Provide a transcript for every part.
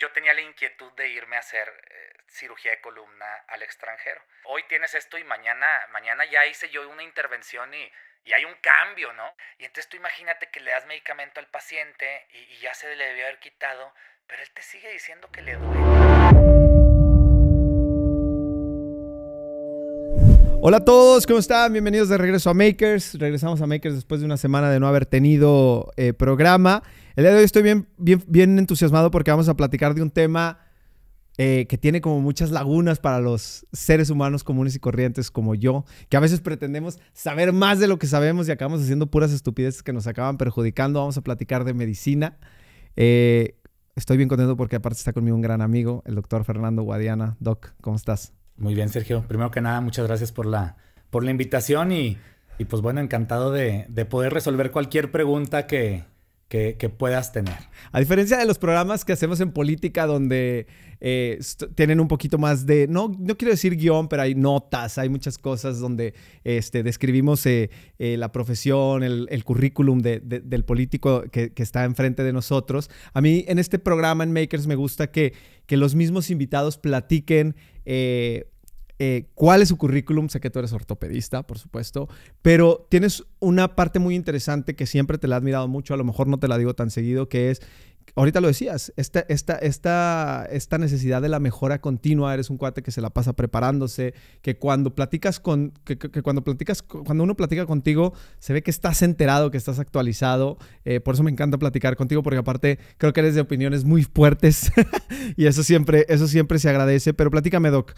yo tenía la inquietud de irme a hacer cirugía de columna al extranjero. Hoy tienes esto y mañana ya hice yo una intervención y hay un cambio, ¿no? Y entonces tú imagínate que le das medicamento al paciente y ya se le debió haber quitado, pero él te sigue diciendo que le duele. Hola a todos, ¿cómo están? Bienvenidos de regreso a Makers. Regresamos a Makers después de una semana de no haber tenido programa. El día de hoy estoy bien entusiasmado porque vamos a platicar de un tema que tiene como muchas lagunas para los seres humanos comunes y corrientes como yo, que a veces pretendemos saber más de lo que sabemos y acabamos haciendo puras estupideces que nos acaban perjudicando. Vamos a platicar de medicina. Estoy bien contento porque aparte está conmigo un gran amigo, el doctor Fernando Guadiana. Doc, ¿cómo estás? Muy bien, Sergio. Primero que nada, muchas gracias por la invitación y pues bueno, encantado de poder resolver cualquier pregunta que puedas tener. A diferencia de los programas que hacemos en política donde tienen un poquito más de, no quiero decir guión, pero hay notas, hay muchas cosas donde describimos la profesión, el currículum del político que está enfrente de nosotros. A mí en este programa en Makers me gusta que los mismos invitados platiquen cuál es su currículum. Sé que tú eres ortopedista, por supuesto, pero tienes una parte muy interesante que siempre te la he admirado mucho, a lo mejor no te la digo tan seguido, que es, ahorita lo decías, esta necesidad de la mejora continua. Eres un cuate que se la pasa preparándose, que cuando platicas cuando uno platica contigo, se ve que estás enterado, que estás actualizado. Por eso me encanta platicar contigo, porque aparte creo que eres de opiniones muy fuertes y eso siempre se agradece. Pero platícame, Doc,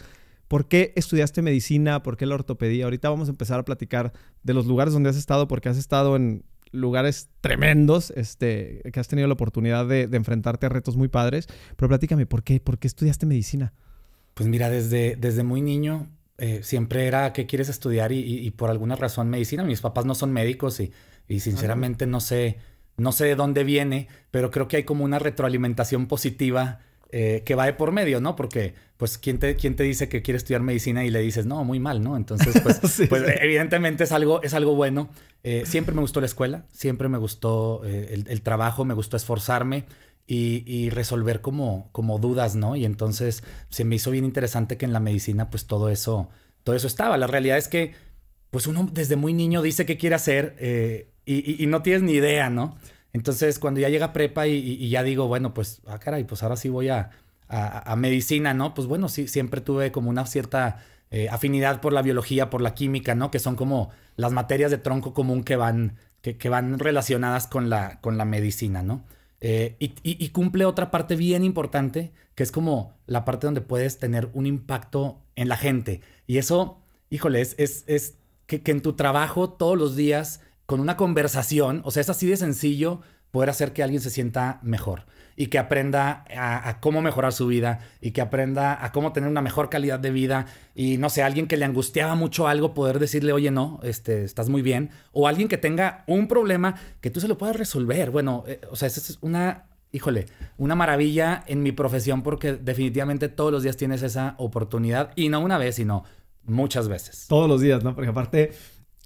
¿por qué estudiaste medicina? ¿Por qué la ortopedia? Ahorita vamos a empezar a platicar de los lugares donde has estado, porque has estado en lugares tremendos, que has tenido la oportunidad de enfrentarte a retos muy padres. Pero platícame, ¿por qué estudiaste medicina? Pues mira, desde muy niño siempre era ¿qué quieres estudiar? Y por alguna razón medicina. Mis papás no son médicos y sinceramente no sé de dónde viene, pero creo que hay como una retroalimentación positiva que va de por medio, ¿no? Porque, pues, ¿quién te dice que quiere estudiar medicina y le dices, no, muy mal, ¿no? Entonces, pues, sí. Evidentemente es algo bueno. Siempre me gustó la escuela, siempre me gustó el trabajo, me gustó esforzarme y resolver como dudas, ¿no? Y entonces se me hizo bien interesante que en la medicina, pues, todo eso estaba. La realidad es que, pues, uno desde muy niño dice qué quiere hacer y no tienes ni idea, ¿no? Entonces, cuando ya llega prepa y ya digo, bueno, pues, caray, pues ahora sí voy a medicina, ¿no? Pues bueno, sí, siempre tuve como una cierta afinidad por la biología, por la química, ¿no? Que son como las materias de tronco común que van relacionadas con la medicina, ¿no? Y cumple otra parte bien importante, que es como la parte donde puedes tener un impacto en la gente. Y eso, híjole, es que en tu trabajo todos los días, con una conversación, o sea, es así de sencillo poder hacer que alguien se sienta mejor y que aprenda a cómo mejorar su vida y que aprenda a cómo tener una mejor calidad de vida. Y no sé, alguien que le angustiaba mucho algo, poder decirle, oye, no, estás muy bien. O alguien que tenga un problema que tú se lo puedas resolver. Bueno, o sea, esa es una maravilla en mi profesión, porque definitivamente todos los días tienes esa oportunidad, y no una vez, sino muchas veces. Todos los días, ¿no? Porque aparte,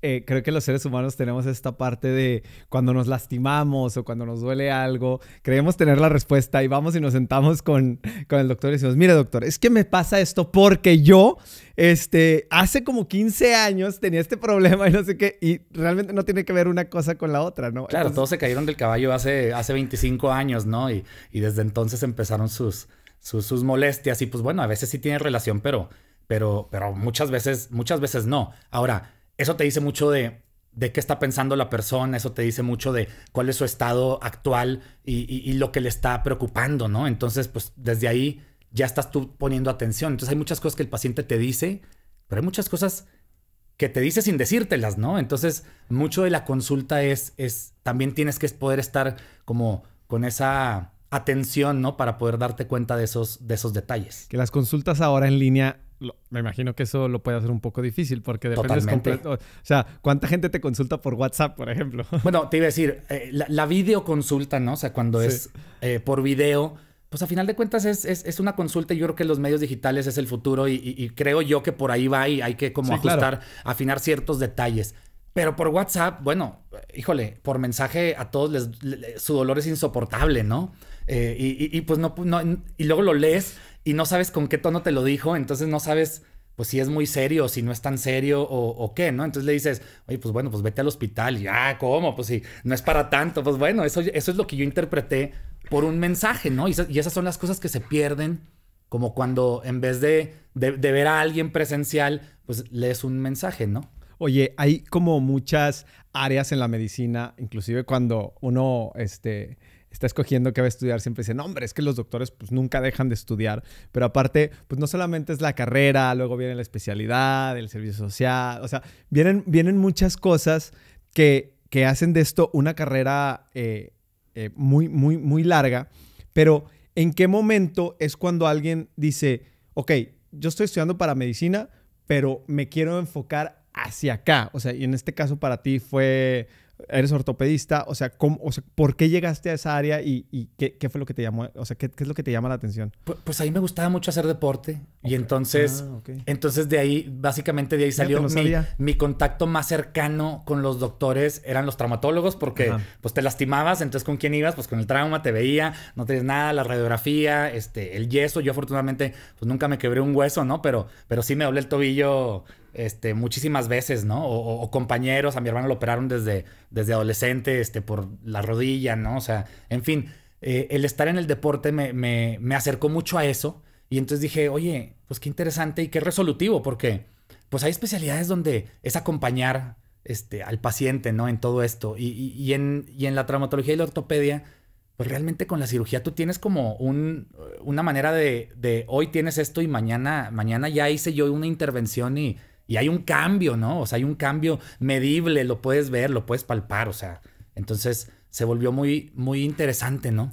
creo que los seres humanos tenemos esta parte de cuando nos lastimamos o cuando nos duele algo, creemos tener la respuesta y vamos y nos sentamos con el doctor y decimos, mire, doctor, es que me pasa esto porque yo hace como 15 años tenía este problema y no sé qué, y realmente no tiene que ver una cosa con la otra, ¿no? Claro, todos se cayeron del caballo hace 25 años, ¿no? Y desde entonces empezaron sus molestias y pues bueno, a veces sí tiene relación, pero muchas veces no. Ahora, eso te dice mucho de qué está pensando la persona, eso te dice mucho de cuál es su estado actual y lo que le está preocupando, ¿no? Entonces, pues desde ahí ya estás tú poniendo atención. Entonces hay muchas cosas que el paciente te dice, pero hay muchas cosas que te dice sin decírtelas, ¿no? Entonces, mucho de la consulta es también tienes que poder estar como con esa atención, ¿no? Para poder darte cuenta de esos detalles. Que las consultas ahora en línea, me imagino que eso lo puede hacer un poco difícil porque depende. O sea, ¿cuánta gente te consulta por WhatsApp, por ejemplo? Bueno, te iba a decir, la videoconsulta, ¿no? O sea, cuando es por video, pues a final de cuentas es una consulta, y yo creo que los medios digitales es el futuro y creo yo que por ahí va y hay que como ajustar, claro, afinar ciertos detalles. Pero por WhatsApp, bueno, híjole, por mensaje a todos su dolor es insoportable, ¿no? Pues no, y luego lo lees y no sabes con qué tono te lo dijo, entonces no sabes pues si es muy serio, si no es tan serio o qué, ¿no? Entonces le dices, oye, pues bueno, pues vete al hospital. Y ¿cómo? Pues si no es para tanto. Pues bueno, eso es lo que yo interpreté por un mensaje, ¿no? Y esas son las cosas que se pierden, como cuando en vez de ver a alguien presencial, pues lees un mensaje, ¿no? Oye, hay como muchas áreas en la medicina, inclusive cuando uno está escogiendo qué va a estudiar, siempre dicen, no, hombre, es que los doctores pues nunca dejan de estudiar. Pero aparte, pues no solamente es la carrera, luego viene la especialidad, el servicio social. O sea, vienen muchas cosas que hacen de esto una carrera muy, muy, muy larga. Pero, ¿en qué momento es cuando alguien dice, ok, yo estoy estudiando para medicina, pero me quiero enfocar hacia acá? O sea, y en este caso para ti eres ortopedista, o sea, ¿por qué llegaste a esa área y qué fue lo que te llamó? O sea, ¿qué es lo que te llama la atención? Pues a mí me gustaba mucho hacer deporte y entonces de ahí, básicamente de ahí salió mi contacto más cercano con los doctores eran los traumatólogos porque pues te lastimabas, entonces ¿con quién ibas? Pues con el trauma, te veía, no tenías nada, la radiografía, el yeso. Yo afortunadamente pues nunca me quebré un hueso, ¿no? Pero sí me doblé el tobillo muchísimas veces, ¿no? O compañeros, a mi hermano lo operaron desde adolescente, por la rodilla, ¿no? O sea, en fin, el estar en el deporte me acercó mucho a eso. Y entonces dije, oye, pues qué interesante y qué resolutivo, porque pues hay especialidades donde es acompañar al paciente, ¿no? En todo esto. Y en la traumatología y la ortopedia, pues realmente con la cirugía tú tienes como una manera de hoy tienes esto y mañana ya hice yo una intervención y hay un cambio, ¿no? O sea, hay un cambio medible, lo puedes ver, lo puedes palpar, o sea, entonces se volvió muy, muy interesante, ¿no?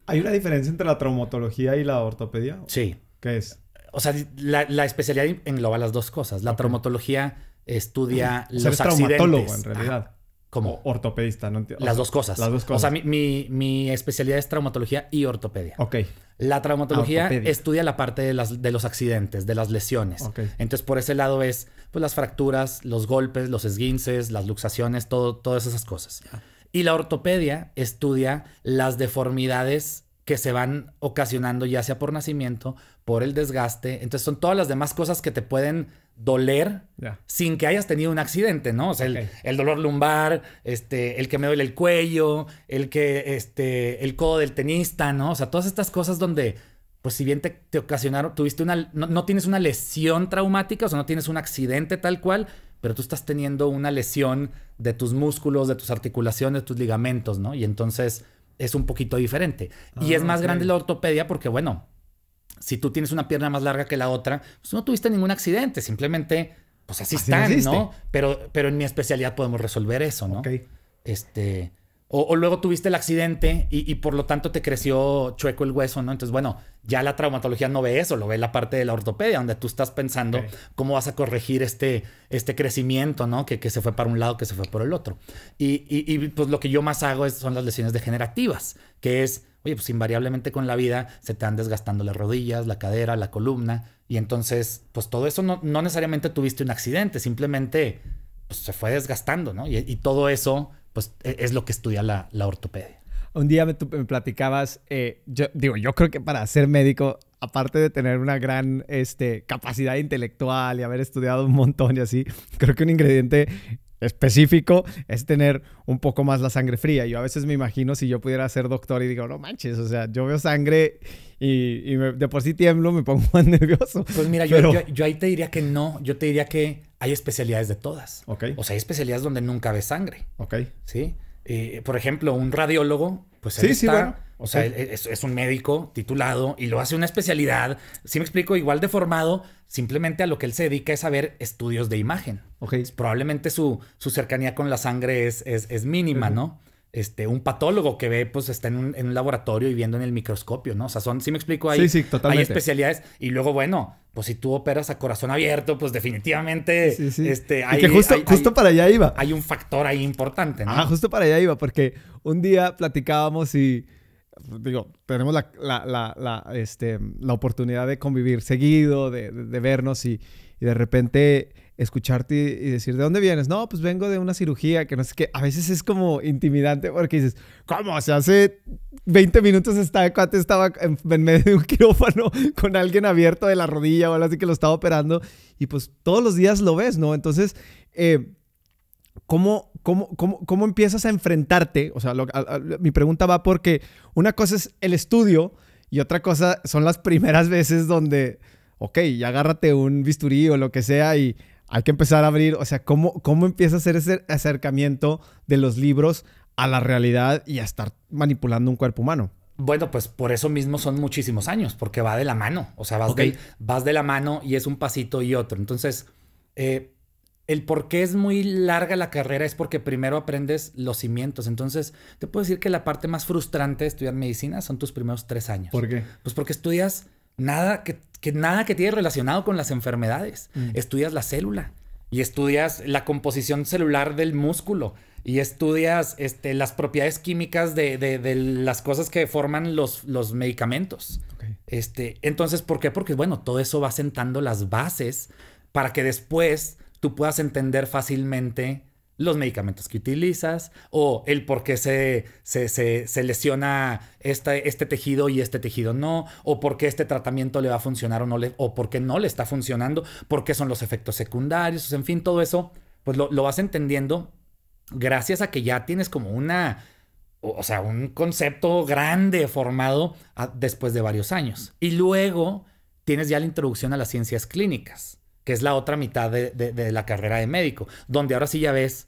¿Hay una diferencia entre la traumatología y la ortopedia? Sí. ¿Qué es? O sea, la especialidad engloba las dos cosas. La traumatología estudia los accidentes. Traumatólogo, en realidad. ¿Cómo? Ortopedista, ¿no? Las dos cosas. Las dos cosas. O sea, mi especialidad es traumatología y ortopedia. Ok. La traumatología estudia la parte de los accidentes, de las lesiones. Okay. Entonces, por ese lado es pues las fracturas, los golpes, los esguinces, las luxaciones, todas esas cosas. Yeah. Y la ortopedia estudia las deformidades que se van ocasionando ya sea por nacimiento, por el desgaste. Entonces son todas las demás cosas que te pueden doler sin que hayas tenido un accidente, ¿no? O sea, el dolor lumbar, el que me duele el cuello, el codo del tenista, ¿no? O sea, todas estas cosas donde, pues si bien te ocasionaron, tuviste no tienes una lesión traumática, o sea, no tienes un accidente tal cual, pero tú estás teniendo una lesión de tus músculos, de tus articulaciones, de tus ligamentos, ¿no? Y entonces es un poquito diferente. Y es más grande la ortopedia porque, bueno, si tú tienes una pierna más larga que la otra, pues no tuviste ningún accidente, simplemente, pues así están, ¿no? Pero en mi especialidad podemos resolver eso, ¿no? Ok. O luego tuviste el accidente y por lo tanto te creció chueco el hueso, ¿no? Entonces, bueno, ya la traumatología no ve eso, lo ve la parte de la ortopedia, donde tú estás pensando cómo vas a corregir este crecimiento, ¿no? Que se fue para un lado, que se fue por el otro. Y pues lo que yo más hago son las lesiones degenerativas, que es, oye, pues invariablemente con la vida se te van desgastando las rodillas, la cadera, la columna, y entonces, pues todo eso no necesariamente tuviste un accidente, simplemente pues, se fue desgastando, ¿no? Y todo eso pues es lo que estudia la ortopedia. Un día me platicabas, yo creo que para ser médico, aparte de tener una gran capacidad intelectual y haber estudiado un montón y así, creo que un ingrediente específico es tener un poco más la sangre fría. Yo a veces me imagino si yo pudiera ser doctor y digo, no manches, o sea, yo veo sangre y de por sí tiemblo, me pongo más nervioso. Pues mira, yo ahí te diría que no, yo te diría que hay especialidades de todas. Okay. O sea, hay especialidades donde nunca ves sangre. Ok. ¿Sí? Por ejemplo, un radiólogo, pues él o sea, es un médico titulado y lo hace una especialidad, si me explico, igual de formado, simplemente a lo que él se dedica es a ver estudios de imagen. Okay. Probablemente su cercanía con la sangre es mínima, ¿no? Un patólogo que ve, pues está en un laboratorio y viendo en el microscopio, ¿no? O sea, sí me explico, hay especialidades. Y luego, bueno, pues si tú operas a corazón abierto, pues definitivamente... Sí. Y que justo para allá iba. Hay un factor ahí importante, ¿no? Justo para allá iba, porque un día platicábamos y... Digo, tenemos la oportunidad de convivir seguido, de vernos y de repente escucharte y decir, ¿de dónde vienes? No, pues vengo de una cirugía, que no sé qué. A veces es como intimidante porque dices, ¿cómo? O sea, hace 20 minutos estaba en medio de un quirófano con alguien abierto de la rodilla o algo así que lo estaba operando. Y pues todos los días lo ves, ¿no? Entonces, ¿cómo empiezas a enfrentarte? O sea, mi pregunta va porque una cosa es el estudio y otra cosa son las primeras veces donde, ok, ya agárrate un bisturí o lo que sea y hay que empezar a abrir. O sea, ¿cómo empieza a hacer ese acercamiento de los libros a la realidad y a estar manipulando un cuerpo humano? Bueno, pues por eso mismo son muchísimos años, porque va de la mano. O sea, vas de la mano y es un pasito y otro. Entonces, el por qué es muy larga la carrera es porque primero aprendes los cimientos. Entonces, te puedo decir que la parte más frustrante de estudiar medicina son tus primeros 3 años. ¿Por qué? Pues porque estudias nada nada que tiene relacionado con las enfermedades. Estudias la célula y estudias la composición celular del músculo y estudias las propiedades químicas de las cosas que forman los medicamentos. Okay. Entonces, ¿por qué? Porque, bueno, todo eso va sentando las bases para que después tú puedas entender fácilmente los medicamentos que utilizas o el por qué se lesiona este tejido y este tejido no, o por qué este tratamiento le va a funcionar o no, o por qué no le está funcionando, por qué son los efectos secundarios, en fin, todo eso, pues lo vas entendiendo gracias a que ya tienes como un concepto grande formado después de varios años. Y luego tienes ya la introducción a las ciencias clínicas, que es la otra mitad de la carrera de médico, donde ahora sí ya ves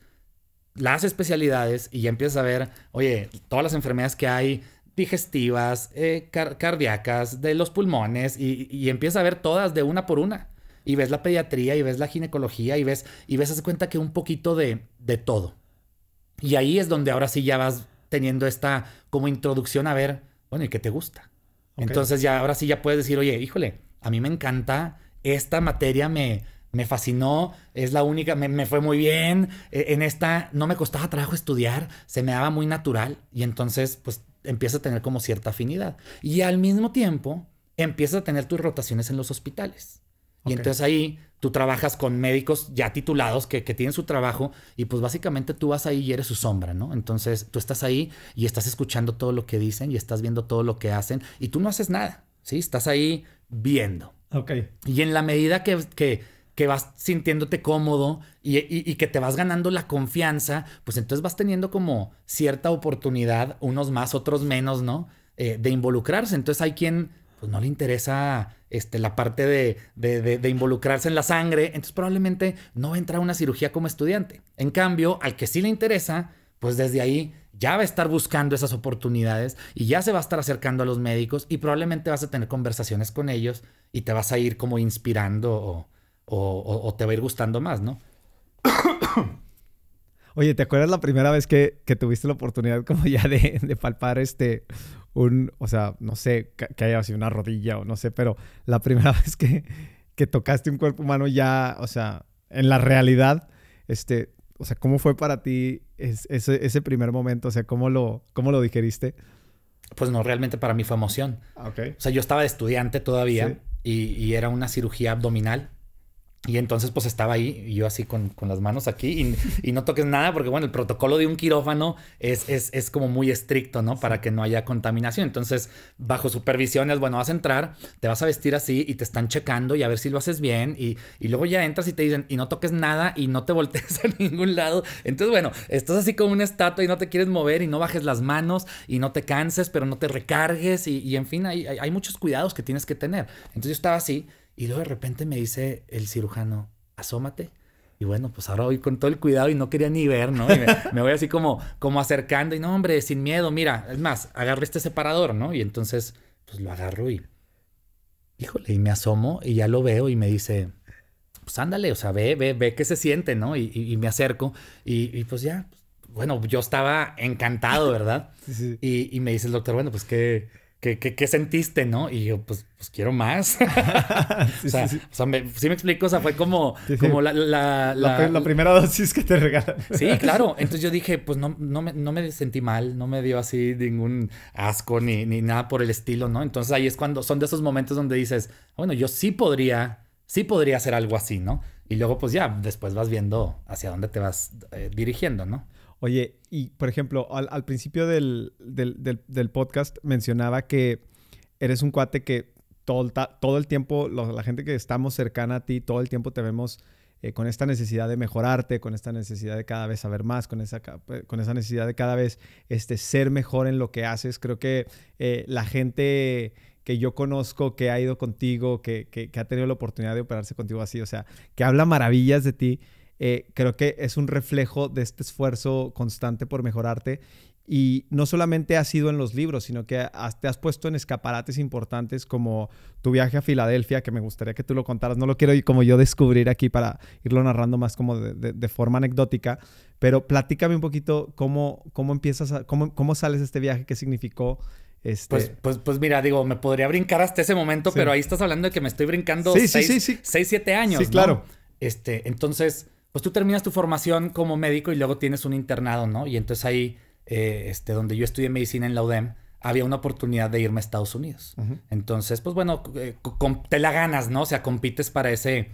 las especialidades y ya empiezas a ver, oye, todas las enfermedades que hay, digestivas, cardíacas, de los pulmones, y empiezas a ver todas de una por una. Y ves la pediatría, y ves la ginecología, y ves, haz cuenta que un poquito de todo. Y ahí es donde ahora sí ya vas teniendo esta como introducción a ver, bueno, ¿y qué te gusta? Okay. Entonces ya ahora sí ya puedes decir, oye, híjole, a mí me encanta esta materia, me fascinó, es la única, me fue muy bien, en esta no me costaba trabajo estudiar, se me daba muy natural y entonces pues empiezas a tener como cierta afinidad. Y al mismo tiempo empiezas a tener tus rotaciones en los hospitales. Okay. Y entonces ahí tú trabajas con médicos ya titulados que tienen su trabajo y pues básicamente tú vas ahí y eres su sombra, ¿no? Entonces tú estás ahí y estás escuchando todo lo que dicen y estás viendo todo lo que hacen y tú no haces nada, ¿sí? Estás ahí viendo. Okay. Y en la medida que vas sintiéndote cómodo y que te vas ganando la confianza, pues entonces vas teniendo como cierta oportunidad, unos más, otros menos, ¿no? De involucrarse. Entonces hay quien pues no le interesa la parte de involucrarse en la sangre, entonces probablemente no va a entrar a una cirugía como estudiante. En cambio, al que sí le interesa, pues desde ahí ya va a estar buscando esas oportunidades y ya se va a estar acercando a los médicos y probablemente vas a tener conversaciones con ellos y te vas a ir como inspirando o te va a ir gustando más, ¿no? Oye, ¿te acuerdas la primera vez que tuviste la oportunidad como ya de palpar o sea, no sé, que haya sido una rodilla o no sé, pero la primera vez que tocaste un cuerpo humano ya, o sea, en la realidad, o sea, ¿cómo fue para ti ese primer momento? O sea, ¿cómo lo digeriste? Pues no, realmente para mí fue emoción. Okay. O sea, yo estaba de estudiante todavía sí. y era una cirugía abdominal. Y entonces pues estaba ahí y yo así con las manos aquí y no toques nada porque bueno, el protocolo de un quirófano es como muy estricto, ¿no? Para que no haya contaminación. Entonces, bajo supervisiones, bueno, vas a entrar, te vas a vestir así y te están checando y a ver si lo haces bien y luego ya entras y te dicen y no toques nada y no te voltees a ningún lado. Entonces, bueno, estás así como una estatua y no te quieres mover y no bajes las manos y no te canses, pero no te recargues y en fin, hay muchos cuidados que tienes que tener. Entonces yo estaba así. Y luego de repente me dice el cirujano, asómate. Y bueno, pues ahora voy con todo el cuidado y no quería ni ver, ¿no? Y me voy así como acercando y no, hombre, sin miedo, mira, es más, agarré este separador, ¿no? Y entonces, pues lo agarro y, híjole, y me asomo y ya lo veo y me dice, pues ándale, o sea, ve qué se siente, ¿no? Y me acerco y pues ya, bueno, yo estaba encantado, ¿verdad? Sí. Y me dice el doctor, bueno, pues ¿Qué sentiste, no? Y yo, pues quiero más. Sí, o sea, sí me explico. O sea, fue como la primera dosis que te regalan. Sí, claro. Entonces yo dije, pues no me sentí mal. No me dio así ningún asco ni nada por el estilo, ¿no? Entonces ahí es cuando son de esos momentos donde dices, bueno, yo sí podría hacer algo así, ¿no? Y luego, pues ya, después vas viendo hacia dónde te vas dirigiendo, ¿no? Oye, y por ejemplo, al principio del podcast mencionaba que eres un cuate que todo el tiempo, la gente que estamos cercana a ti, todo el tiempo te vemos con esta necesidad de mejorarte, con esta necesidad de cada vez saber más, con esa necesidad de cada vez ser mejor en lo que haces. Creo que la gente que yo conozco, que ha ido contigo, que ha tenido la oportunidad de operarse contigo así, o sea, que habla maravillas de ti, creo que es un reflejo de este esfuerzo constante por mejorarte. Y no solamente ha sido en los libros, sino que te has puesto en escaparates importantes como tu viaje a Filadelfia, que me gustaría que tú lo contaras. No lo quiero como yo descubrir aquí para irlo narrando más como de forma anecdótica, pero platícame un poquito cómo empiezas, cómo sales de este viaje, qué significó. Pues mira, digo, me podría brincar hasta ese momento, sí. Pero ahí estás hablando de que me estoy brincando 6, 7 años, sí, claro. ¿No? Entonces, pues tú terminas tu formación como médico y luego tienes un internado, ¿no? Y entonces ahí... donde yo estudié medicina en la UDEM, había una oportunidad de irme a Estados Unidos. Uh-huh. Entonces, pues bueno, te la ganas, ¿no? O sea, compites para ese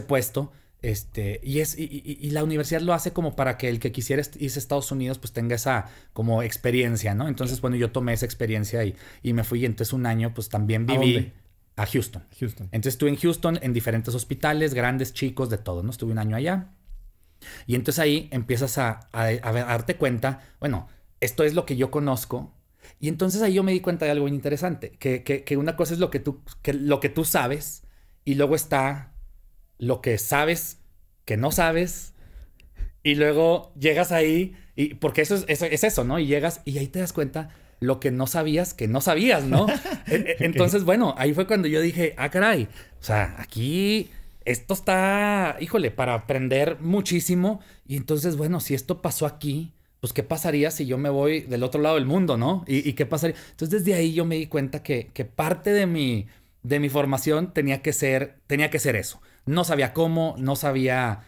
puesto. Y la universidad lo hace como para que el que quisiera irse a Estados Unidos, pues tenga esa como experiencia, ¿no? Entonces, bueno, yo tomé esa experiencia y me fui. Y entonces un año, pues también viví a Houston. Entonces estuve en Houston en diferentes hospitales, grandes, chicos, de todo, ¿no? Estuve un año allá. Y entonces ahí empiezas a darte cuenta, bueno, esto es lo que yo conozco. Y entonces ahí yo me di cuenta de algo muy interesante, que una cosa es lo que tú sabes y luego está lo que sabes que no sabes y luego llegas ahí, y porque eso es eso, ¿no? Y llegas y ahí te das cuenta lo que no sabías que no sabías, ¿no? Entonces, bueno, ahí fue cuando yo dije, caray, o sea, aquí... Esto está, híjole, para aprender muchísimo. Y entonces, bueno, si esto pasó aquí, pues ¿qué pasaría si yo me voy del otro lado del mundo, no? ¿Y qué pasaría? Entonces, desde ahí yo me di cuenta que parte de mi formación tenía que ser eso. No sabía cómo, no sabía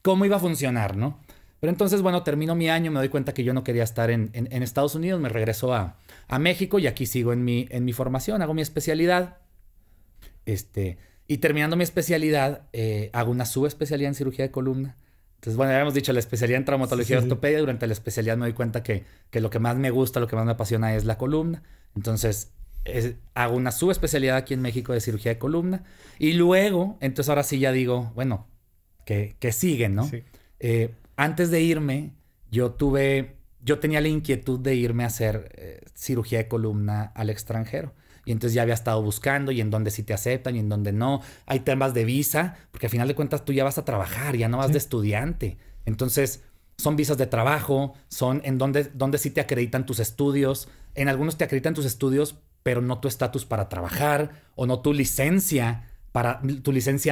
cómo iba a funcionar, ¿no? Pero entonces, bueno, termino mi año, me doy cuenta que yo no quería estar en Estados Unidos, me regreso a México y aquí sigo en mi formación, hago mi especialidad. Y terminando mi especialidad, hago una subespecialidad en cirugía de columna. Entonces, bueno, ya habíamos dicho la especialidad en traumatología y ortopedia. Durante la especialidad me doy cuenta que lo que más me gusta, lo que más me apasiona es la columna. Entonces, hago una subespecialidad aquí en México de cirugía de columna. Y luego, entonces ahora sí ya digo, bueno, que siguen, ¿no? Sí. Antes de irme, yo tenía la inquietud de irme a hacer cirugía de columna al extranjero. Y entonces ya había estado buscando y en dónde sí te aceptan y en dónde no. Hay temas de visa, porque al final de cuentas tú ya vas a trabajar, ya no vas de estudiante. Entonces son visas de trabajo, son en donde sí te acreditan tus estudios. En algunos te acreditan tus estudios, pero no tu estatus para trabajar o no tu licencia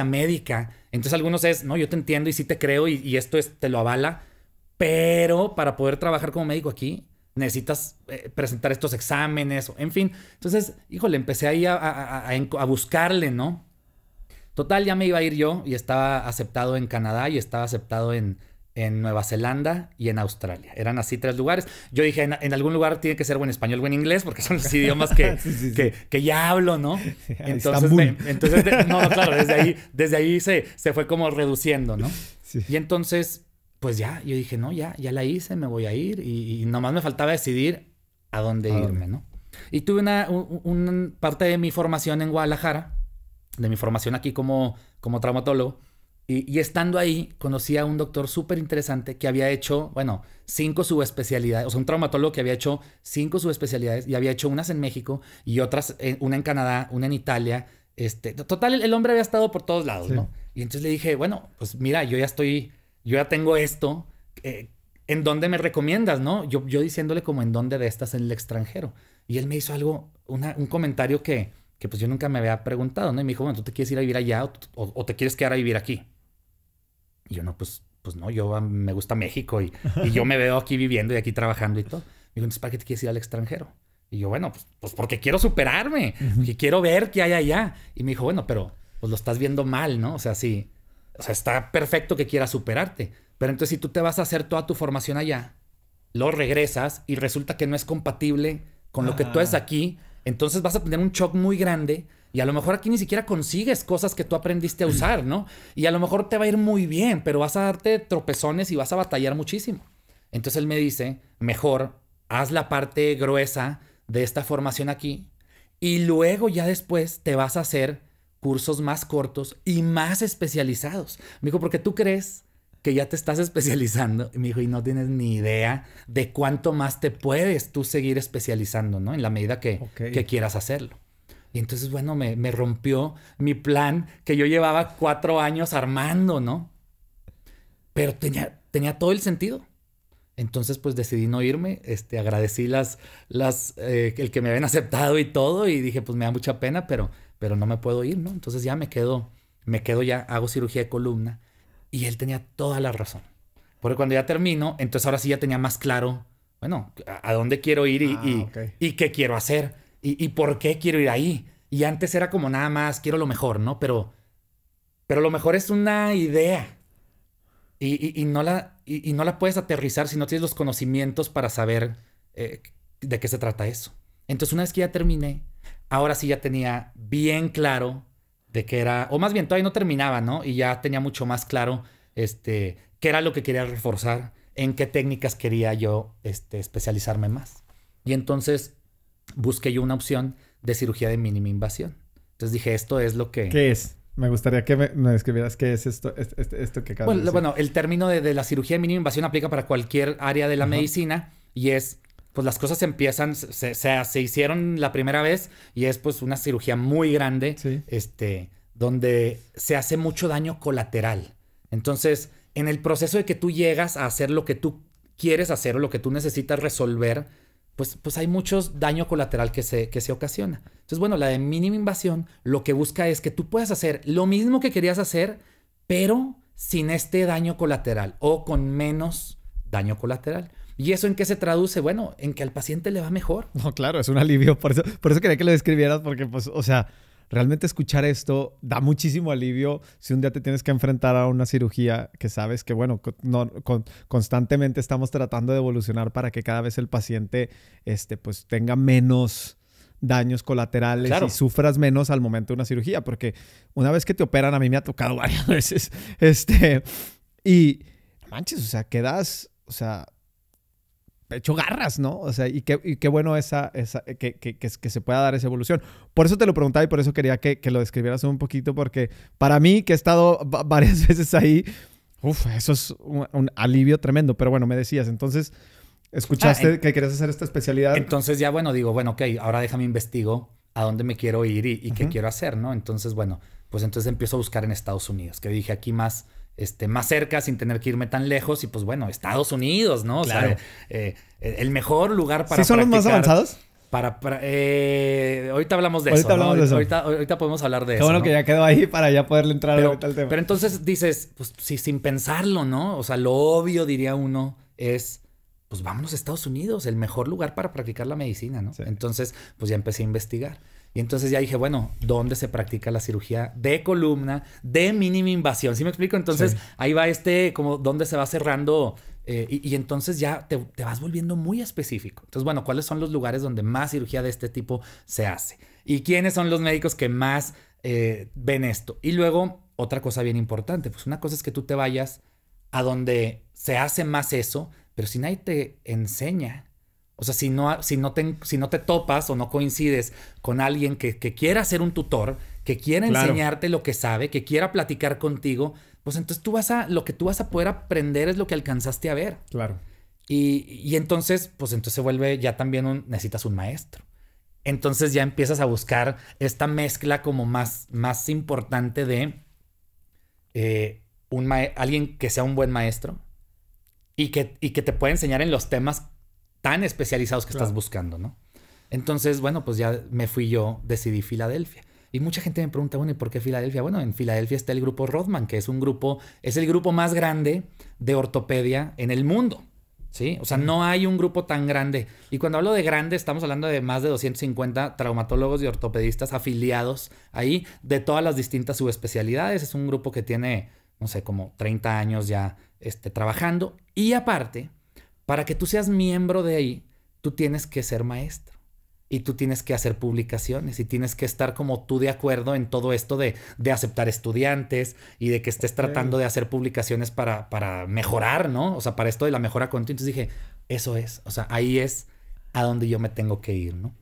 médica. Entonces algunos es, no, yo te entiendo y sí te creo y esto te lo avala, pero para poder trabajar como médico aquí necesitas presentar estos exámenes, en fin. Entonces, híjole, empecé ahí a buscarle, ¿no? Total, ya me iba a ir yo y estaba aceptado en Canadá y estaba aceptado en Nueva Zelanda y en Australia. Eran así 3 lugares. Yo dije, en algún lugar tiene que ser o en español o en inglés, porque son los idiomas que ya hablo, ¿no? Entonces, no, claro, desde ahí se fue como reduciendo, ¿no? Sí. Y entonces... Pues ya, yo dije, no, ya la hice, me voy a ir. Y nomás me faltaba decidir a dónde irme, ¿no? Y tuve una parte de mi formación en Guadalajara, de mi formación aquí como traumatólogo. Y estando ahí, conocí a un doctor súper interesante que había hecho, 5 subespecialidades. O sea, un traumatólogo que había hecho 5 subespecialidades y había hecho unas en México y otras, una en Canadá, una en Italia. Total, el hombre había estado por todos lados, sí. ¿No? Y entonces le dije, bueno, pues mira, yo ya tengo esto, ¿en dónde me recomiendas, no? Yo diciéndole como en dónde de estas en el extranjero. Y él me hizo un comentario que pues yo nunca me había preguntado, ¿no? Y me dijo, bueno, ¿tú te quieres ir a vivir allá o te quieres quedar a vivir aquí? Y yo, no, pues no, me gusta México y yo me veo aquí viviendo y aquí trabajando y todo. Me dijo, entonces, ¿para qué te quieres ir al extranjero? Y yo, bueno, pues porque quiero superarme, porque quiero ver qué hay allá. Y me dijo, bueno, pero pues lo estás viendo mal, ¿no? O sea, sí. O sea, está perfecto que quieras superarte. Pero entonces si tú te vas a hacer toda tu formación allá, luego regresas y resulta que no es compatible con lo que tú haces aquí, entonces vas a tener un shock muy grande Y a lo mejor aquí ni siquiera consigues cosas que tú aprendiste a usar, ¿no? Y a lo mejor te va a ir muy bien, pero vas a darte tropezones y vas a batallar muchísimo. Entonces él me dice, mejor haz la parte gruesa de esta formación aquí y luego ya después te vas a hacer cursos más cortos y más especializados. Me dijo, porque tú crees que ya te estás especializando. Y me dijo, y no tienes ni idea de cuánto más te puedes tú seguir especializando, ¿no? En la medida que quieras hacerlo. Y entonces, bueno, me rompió mi plan que yo llevaba 4 años armando, ¿no? Pero tenía todo el sentido. Entonces, pues decidí no irme. Agradecí el que me habían aceptado y todo. Y dije, pues me da mucha pena, pero no me puedo ir, ¿no? Entonces ya me quedo ya, hago cirugía de columna. Y él tenía toda la razón. Porque cuando ya termino, entonces ahora sí ya tenía más claro, bueno, a dónde quiero ir y qué quiero hacer y por qué quiero ir ahí. Y antes era como nada más, quiero lo mejor, ¿no? Pero lo mejor es una idea y no la puedes aterrizar si no tienes los conocimientos para saber de qué se trata eso. Entonces una vez que ya terminé, ahora sí ya tenía bien claro de qué era, o más bien todavía no terminaba, ¿no? Y ya tenía mucho más claro qué era lo que quería reforzar, en qué técnicas quería yo especializarme más. Y entonces busqué yo una opción de cirugía de mínima invasión. Entonces dije, esto es lo que... ¿Qué es? Me gustaría que me describieras qué es esto que acabas de decir. Bueno, el término de la cirugía de mínima invasión aplica para cualquier área de la medicina y es... Pues las cosas empiezan, se hicieron la primera vez y es pues una cirugía muy grande, sí. Donde se hace mucho daño colateral. Entonces, en el proceso de que tú llegas a hacer lo que tú quieres hacer o lo que tú necesitas resolver, pues hay mucho daño colateral que se ocasiona. Entonces, bueno, la de mínima invasión lo que busca es que tú puedas hacer lo mismo que querías hacer, pero sin este daño colateral o con menos daño colateral. ¿Y eso en qué se traduce? Bueno, en que al paciente le va mejor. No, claro, es un alivio. Por eso quería que lo describieras, porque, pues, o sea, realmente escuchar esto da muchísimo alivio si un día te tienes que enfrentar a una cirugía que sabes que, bueno, constantemente estamos tratando de evolucionar para que cada vez el paciente, pues, tenga menos daños colaterales y sufras menos al momento de una cirugía. Porque una vez que te operan, a mí me ha tocado varias veces, y manches, o sea, quedas, o sea... hecho garras, ¿no? O sea, y qué bueno que se pueda dar esa evolución. Por eso te lo preguntaba y por eso quería que lo describieras un poquito, porque para mí, que he estado varias veces ahí, eso es un alivio tremendo. Pero bueno, me decías, entonces, escuchaste que querías hacer esta especialidad. Entonces ya, bueno, digo, bueno, ok, ahora déjame investigo a dónde me quiero ir y qué quiero hacer, ¿no? Entonces, bueno, pues entonces empiezo a buscar en Estados Unidos, que dije aquí más cerca sin tener que irme tan lejos y pues bueno, Estados Unidos, ¿no? Claro. O sea, el mejor lugar para ¿Sí son los más avanzados? Ahorita hablamos de eso, ¿no? Ahorita podemos hablar de eso. Bueno, ¿no? Que ya quedó ahí para ya poderle entrar al tema. Pero entonces dices, pues sí, sin pensarlo, ¿no? O sea, lo obvio, diría uno, es, pues vámonos a Estados Unidos, el mejor lugar para practicar la medicina, ¿no? Sí. Entonces, pues ya empecé a investigar. Y entonces ya dije, bueno, ¿dónde se practica la cirugía de columna de mínima invasión? ¿Sí me explico? Entonces ahí va como dónde se va cerrando y entonces ya te vas volviendo muy específico. Entonces, bueno, ¿cuáles son los lugares donde más cirugía de este tipo se hace? ¿Y quiénes son los médicos que más ven esto? Y luego, otra cosa bien importante, pues una cosa es que tú te vayas a donde se hace más eso, pero si nadie te enseña... O sea, si no te topas o no coincides con alguien que quiera ser un tutor, que quiera enseñarte lo que sabe, que quiera platicar contigo, pues entonces lo que tú vas a poder aprender es lo que alcanzaste a ver. Claro. Y entonces, pues entonces se vuelve ya también necesitas un maestro. Entonces ya empiezas a buscar esta mezcla como más importante de alguien que sea un buen maestro y que te pueda enseñar en los temas tan especializados que estás buscando, ¿no? Entonces, bueno, pues ya decidí Filadelfia. Y mucha gente me pregunta, bueno, ¿y por qué Filadelfia? Bueno, en Filadelfia está el grupo Rothman, que es el grupo más grande de ortopedia en el mundo, ¿sí? O sea, no hay un grupo tan grande. Y cuando hablo de grande, estamos hablando de más de 250 traumatólogos y ortopedistas afiliados ahí de todas las distintas subespecialidades. Es un grupo que tiene, no sé, como 30 años ya trabajando. Y aparte... para que tú seas miembro de ahí, tú tienes que ser maestro. y tú tienes que hacer publicaciones y tienes que estar como tú de acuerdo en todo esto de aceptar estudiantes y de que estés tratando de hacer publicaciones para mejorar, ¿no? O sea, para esto de la mejora continua. Entonces dije, eso es, o sea, ahí es a donde yo me tengo que ir, ¿no?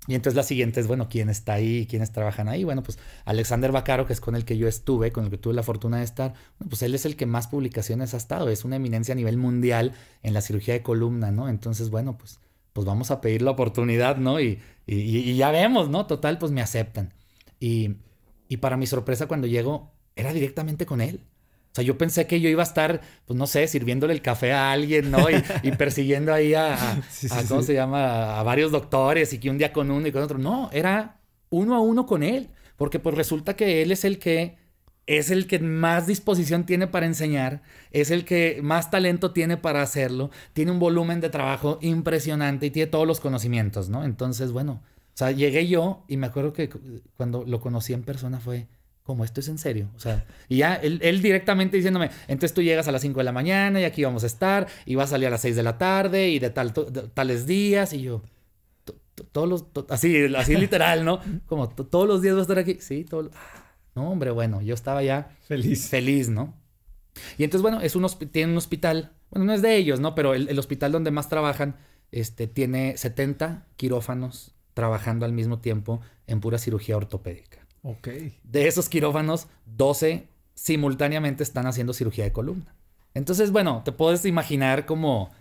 Y entonces la siguiente es, bueno, ¿quién está ahí? ¿Quiénes trabajan ahí? Bueno, pues Alexander Vaccaro, que es con el que yo estuve, con el que tuve la fortuna de estar, bueno, pues él es el que más publicaciones ha estado, es una eminencia a nivel mundial en la cirugía de columna, ¿no? Entonces, bueno, pues vamos a pedir la oportunidad, ¿no? Y ya vemos, ¿no? Total, pues me aceptan. Y para mi sorpresa, cuando llego, era directamente con él. O sea, yo pensé que yo iba a estar, pues no sé, sirviéndole el café a alguien, ¿no? Y persiguiendo ahí ¿cómo se llama? A varios doctores y que un día con uno y con otro. No, era uno a uno con él. Porque pues resulta que él es el que más disposición tiene para enseñar, es el que más talento tiene para hacerlo, tiene un volumen de trabajo impresionante y tiene todos los conocimientos, ¿no? Entonces, bueno, o sea, llegué yo y me acuerdo que cuando lo conocí en persona fue... ¿Cómo? ¿Esto es en serio? O sea, y ya él directamente diciéndome, entonces tú llegas a las 5 de la mañana y aquí vamos a estar y vas a salir a las 6 de la tarde y de tales días y yo, así literal, ¿no? Como todos los días vas a estar aquí. Sí, no, hombre, bueno, yo estaba ya feliz, ¿no? Y entonces, bueno, tiene un hospital, bueno, no es de ellos, ¿no? Pero el hospital donde más trabajan, tiene 70 quirófanos trabajando al mismo tiempo en pura cirugía ortopédica. Ok. De esos quirófanos, 12 simultáneamente están haciendo cirugía de columna. Entonces, bueno, te puedes imaginar como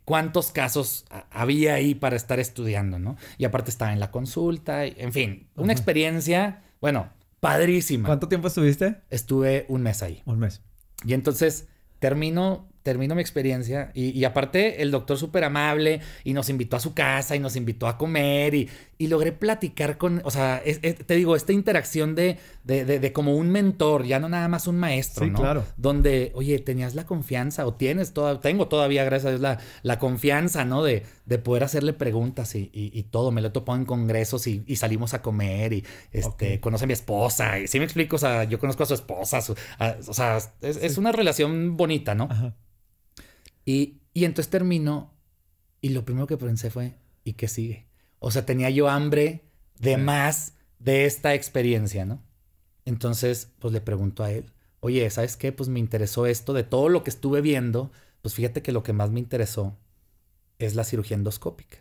cuántos casos había ahí para estar estudiando, ¿no? Y aparte estaba en la consulta, en fin, una experiencia, bueno, padrísima. ¿Cuánto tiempo estuviste? Estuve un mes ahí. Un mes. Y entonces termino mi experiencia y aparte el doctor súper amable y nos invitó a su casa y nos invitó a comer y logré platicar con, o sea, te digo, esta interacción de como un mentor, ya no nada más un maestro, sí, ¿no? Claro. Donde, oye, tenías la confianza o tengo todavía, gracias a Dios, la confianza, ¿no? De poder hacerle preguntas y todo. Me lo he topado en congresos y salimos a comer y conoce a mi esposa. Y sí me explico, o sea, yo conozco a su esposa, o sea, es una relación bonita, ¿no? Ajá. Y entonces terminó y lo primero que pensé fue, ¿y qué sigue? O sea, tenía yo hambre de más de esta experiencia, ¿no? Entonces, pues le pregunto a él, oye, ¿sabes qué? Pues me interesó esto, de todo lo que estuve viendo, pues fíjate que lo que más me interesó es la cirugía endoscópica.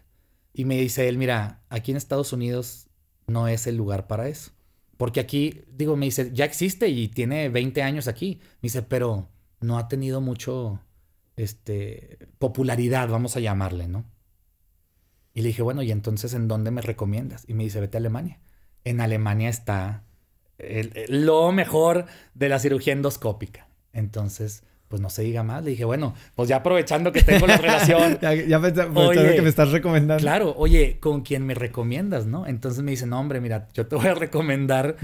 Y me dice él, mira, aquí en Estados Unidos no es el lugar para eso. Porque aquí, digo, me dice, ya existe y tiene 20 años aquí. Me dice, pero no ha tenido mucho... popularidad, vamos a llamarle, ¿no? Y le dije, bueno, ¿y entonces en dónde me recomiendas? Y me dice, vete a Alemania. En Alemania está lo mejor de la cirugía endoscópica. Entonces, pues no se diga más. Le dije, bueno, pues ya aprovechando que tengo la relación. ya pensando que me estás recomendando. Claro, oye, ¿con quién me recomiendas, no? Entonces me dice, no, hombre, mira, yo te voy a recomendar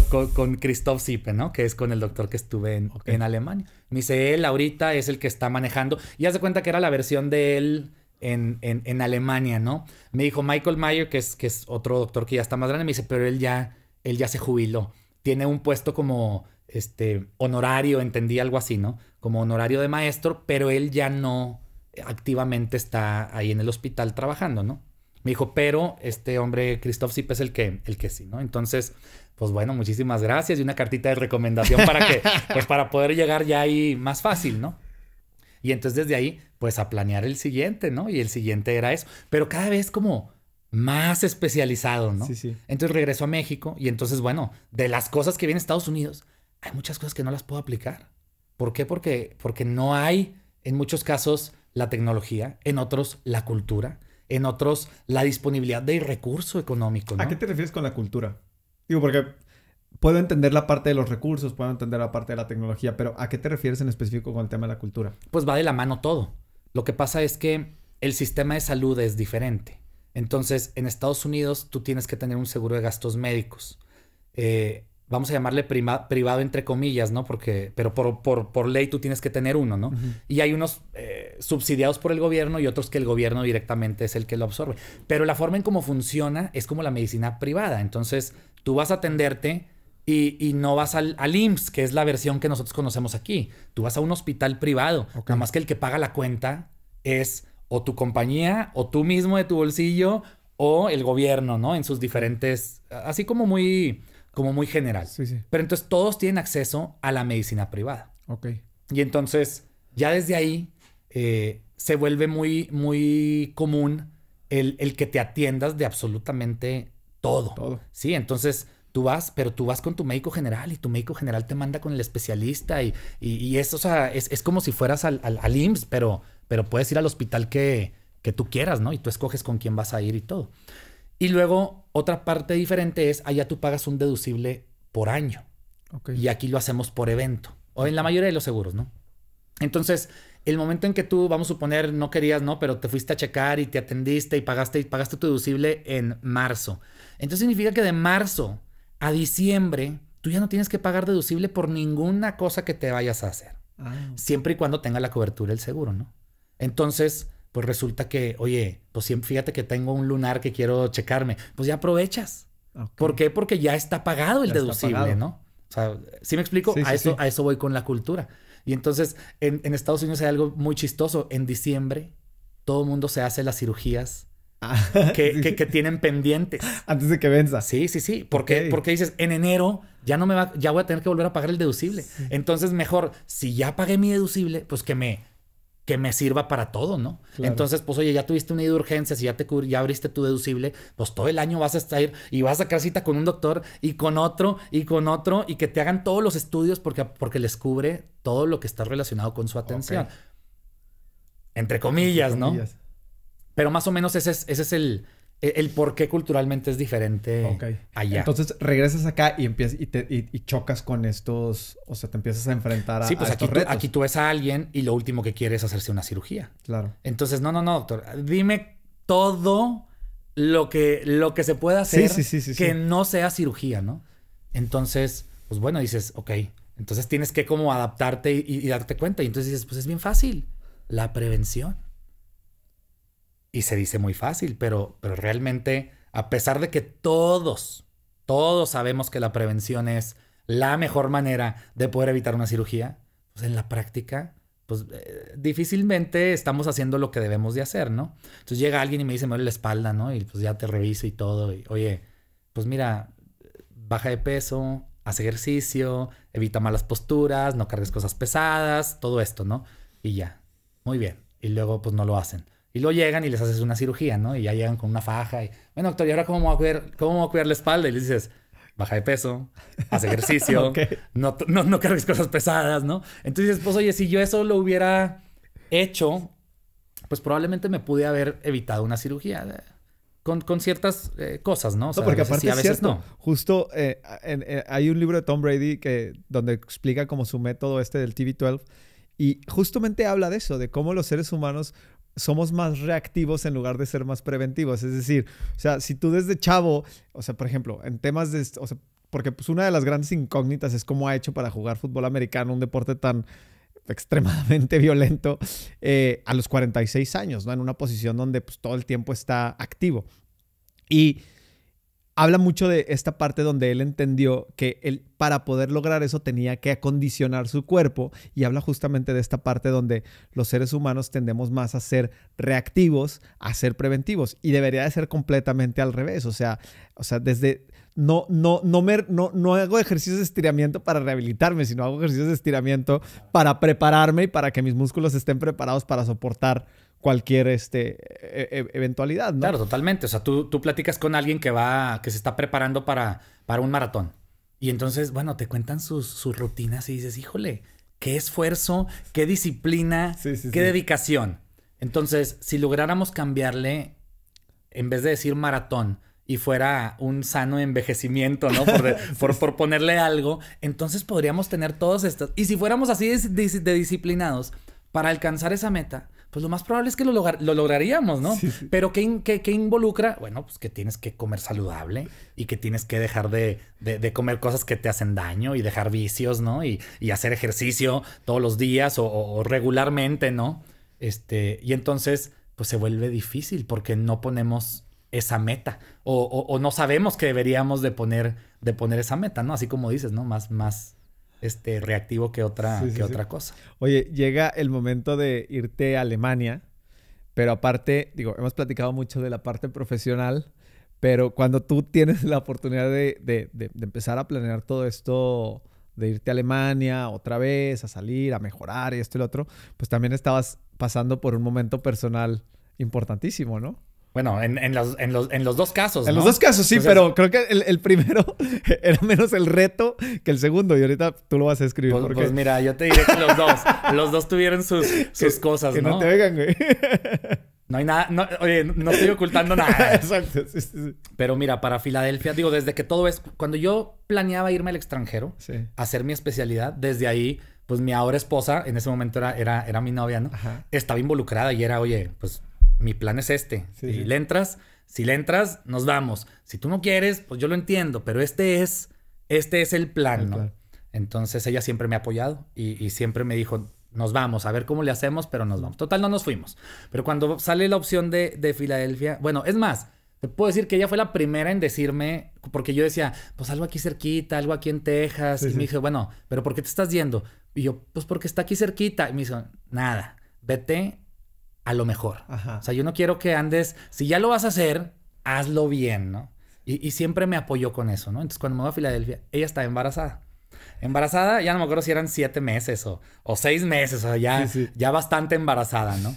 con Christoph Sipe, ¿no? Que es con el doctor que estuve en Alemania. Me dice, él ahorita es el que está manejando. Y haz de cuenta que era la versión de él en Alemania, ¿no? Me dijo Michael Mayer, que es otro doctor que ya está más grande. Me dice, pero él ya se jubiló. Tiene un puesto como... honorario, entendí algo así, ¿no? Como honorario de maestro, pero él ya no activamente está ahí en el hospital trabajando, ¿no? Me dijo, pero este hombre, Christoph Sipe, es el que sí, ¿no? Entonces, pues bueno, muchísimas gracias y una cartita de recomendación para poder llegar ya ahí más fácil, ¿no? Y entonces desde ahí, pues a planear el siguiente, ¿no? Y el siguiente era eso, pero cada vez como más especializado, ¿no? Sí. Entonces regresó a México y entonces, bueno, de las cosas que vienen a Estados Unidos, hay muchas cosas que no las puedo aplicar. ¿Por qué? Porque no hay, en muchos casos, la tecnología, en otros, la cultura, en otros, la disponibilidad de recurso económico, ¿no? ¿A qué te refieres con la cultura? Digo, porque puedo entender la parte de los recursos, puedo entender la parte de la tecnología, pero ¿a qué te refieres en específico con el tema de la cultura? Pues va de la mano todo. Lo que pasa es que el sistema de salud es diferente. Entonces, en Estados Unidos, tú tienes que tener un seguro de gastos médicos. Vamos a llamarle privado entre comillas, ¿no? Pero por ley tú tienes que tener uno, ¿no? Uh-huh. Y hay unos subsidiados por el gobierno y otros que el gobierno directamente es el que lo absorbe. Pero la forma en cómo funciona es como la medicina privada. Entonces, tú vas a atenderte y no vas al IMSS, que es la versión que nosotros conocemos aquí. Tú vas a un hospital privado. Okay. Nada más que el que paga la cuenta es o tu compañía o tú mismo de tu bolsillo o el gobierno, ¿no? En sus diferentes, así como muy general. Sí, sí. Pero entonces todos tienen acceso a la medicina privada. Ok. Y entonces ya desde ahí se vuelve muy, muy común el que te atiendas de absolutamente todo. Todo. Sí, entonces tú vas con tu médico general y tu médico general te manda con el especialista y es, o sea, es como si fueras al IMSS, pero puedes ir al hospital que tú quieras, ¿no? Y tú escoges con quién vas a ir y todo. Y luego otra parte diferente es, allá tú pagas un deducible por año. Ok. Y aquí lo hacemos por evento. O en la mayoría de los seguros, ¿no? Entonces, el momento en que tú, vamos a suponer, no querías, ¿no? Pero te fuiste a checar y te atendiste y pagaste tu deducible en marzo. Entonces significa que de marzo a diciembre tú ya no tienes que pagar deducible por ninguna cosa que te vayas a hacer. Ah, Siempre y cuando tenga la cobertura el seguro, ¿no? Entonces, pues resulta que, oye, pues fíjate que tengo un lunar que quiero checarme. Pues ya aprovechas. ok. ¿Por qué? Porque ya está pagado el Ya está deducible, pagado. ¿no? O sea, ¿sí me explico? Sí, sí, sí. A eso voy con la cultura. Y entonces, en Estados Unidos hay algo muy chistoso. En diciembre, todo el mundo se hace las cirugías Ah, que sí. tienen pendientes. Antes de que venza. Sí, sí, sí. Porque, Ok. porque dices, en enero ya ya voy a tener que volver a pagar el deducible. Sí. Entonces, mejor, si ya pagué mi deducible, pues que me sirva para todo, ¿no? Claro. Entonces, pues oye, ya tuviste una ida de urgencias y ya abriste tu deducible, pues todo el año vas a estar y vas a sacar cita con un doctor y con otro y con otro y que te hagan todos los estudios porque les cubre todo lo que está relacionado con su atención. Ok. Entre comillas, Entre ¿no? comillas. Pero más o menos ese es el por qué culturalmente es diferente Ok. allá. Entonces regresas acá y empiezas y chocas con estos, o sea, te empiezas a enfrentar Sí, pues a estos retos. aquí tú ves a alguien y lo último que quiere es hacerse una cirugía. Claro. Entonces, no, doctor. Dime todo lo que se pueda hacer Sí. que no sea cirugía, ¿no? Entonces, pues bueno, dices, ok. Entonces tienes que como adaptarte y darte cuenta. Y entonces dices, pues es bien fácil. La prevención. Y se dice muy fácil, pero realmente, a pesar de que todos sabemos que la prevención es la mejor manera de poder evitar una cirugía, pues en la práctica, pues difícilmente estamos haciendo lo que debemos de hacer, ¿no? Entonces llega alguien y me dice, me duele la espalda, ¿no? Y pues ya te reviso y todo. Y, oye, pues mira, baja de peso, haz ejercicio, evita malas posturas, no cargues cosas pesadas, todo esto, ¿no? Y ya, muy bien. Y luego pues no lo hacen. Y luego llegan y les haces una cirugía, ¿no? Y ya llegan con una faja y, bueno, doctor, ¿y ahora cómo me voy a cuidar la espalda? Y les dices, baja de peso, haz ejercicio, Ok. no cargues cosas pesadas, ¿no? Entonces dices, pues oye, si yo eso lo hubiera hecho, pues probablemente me pude haber evitado una cirugía con ciertas cosas, ¿no? O sea, No, porque a veces aparte sí, a es veces cierto. no. Justo hay un libro de Tom Brady donde explica como su método del TV12 y justamente habla de eso, de cómo los seres humanos somos más reactivos en lugar de ser más preventivos. Es decir, o sea, si tú desde chavo, o sea, por ejemplo, en temas de, o sea, porque pues una de las grandes incógnitas es cómo ha hecho para jugar fútbol americano, un deporte tan extremadamente violento, a los 46 años, ¿no? En una posición donde pues todo el tiempo está activo. Y habla mucho de esta parte donde él entendió que él, para poder lograr eso, tenía que acondicionar su cuerpo, y habla justamente de esta parte donde los seres humanos tendemos más a ser reactivos, a ser preventivos, y debería de ser completamente al revés. O sea desde no hago ejercicios de estiramiento para rehabilitarme, sino hago ejercicios de estiramiento para prepararme y para que mis músculos estén preparados para soportar cualquier eventualidad, ¿no? Claro, totalmente. O sea, tú platicas con alguien que se está preparando para un maratón. Y entonces, bueno, te cuentan sus rutinas y dices, híjole, qué esfuerzo, qué disciplina, qué dedicación. Entonces, si lográramos cambiarle, en vez de decir maratón, y fuera un sano envejecimiento, ¿no? Por ponerle algo, entonces podríamos tener todos estos. Y si fuéramos así de disciplinados para alcanzar esa meta, pues lo más probable es que lo lograríamos, ¿no? Sí. Pero ¿qué involucra? Bueno, pues que tienes que comer saludable y que tienes que dejar de comer cosas que te hacen daño y dejar vicios, ¿no? Y hacer ejercicio todos los días o regularmente, ¿no? Y entonces, pues se vuelve difícil porque no ponemos esa meta o no sabemos que deberíamos de poner esa meta, ¿no? Así como dices, ¿no? Más reactivo que otra cosa. Oye, llega el momento de irte a Alemania Pero aparte, digo, hemos platicado mucho de la parte profesional, pero cuando tú tienes la oportunidad de empezar a planear todo esto, de irte a Alemania otra vez, a salir, a mejorar y esto y lo otro, pues también estabas pasando por un momento personal importantísimo, ¿no? Bueno, en los dos casos, ¿no? En los dos casos, sí, entonces, pero creo que el primero era menos el reto que el segundo. Y ahorita tú lo vas a escribir. Pues, porque... pues mira, yo te diré que los dos tuvieron sus cosas, que ¿no? no te oigan, güey. No hay nada, no, oye, no estoy ocultando nada. Exacto, sí. Pero mira, para Filadelfia, digo, desde que todo es... Cuando yo planeaba irme al extranjero, a hacer mi especialidad, desde ahí, pues mi ahora esposa, en ese momento era mi novia, ¿no? Ajá. Estaba involucrada y era, oye, pues... Mi plan es este. Sí, si le entras, nos vamos. Si tú no quieres, pues yo lo entiendo, pero este es el plan, ¿no? Plan. Entonces ella siempre me ha apoyado y siempre me dijo, nos vamos, a ver cómo le hacemos, pero nos vamos. Total, no nos fuimos. Pero cuando sale la opción de Filadelfia, bueno, es más, te puedo decir que ella fue la primera en decirme, porque yo decía, pues algo aquí cerquita, algo aquí en Texas. Sí, y me dijo, bueno, ¿pero por qué te estás yendo? Y yo, pues porque está aquí cerquita. Y me dijo, nada, vete a lo mejor. Ajá. O sea, yo no quiero que andes... Si ya lo vas a hacer, hazlo bien, ¿no? Y siempre me apoyó con eso, ¿no? Entonces, cuando me voy a Filadelfia, ella estaba embarazada. Embarazada, ya no me acuerdo si eran 7 meses o 6 meses. O sea, ya bastante embarazada, ¿no?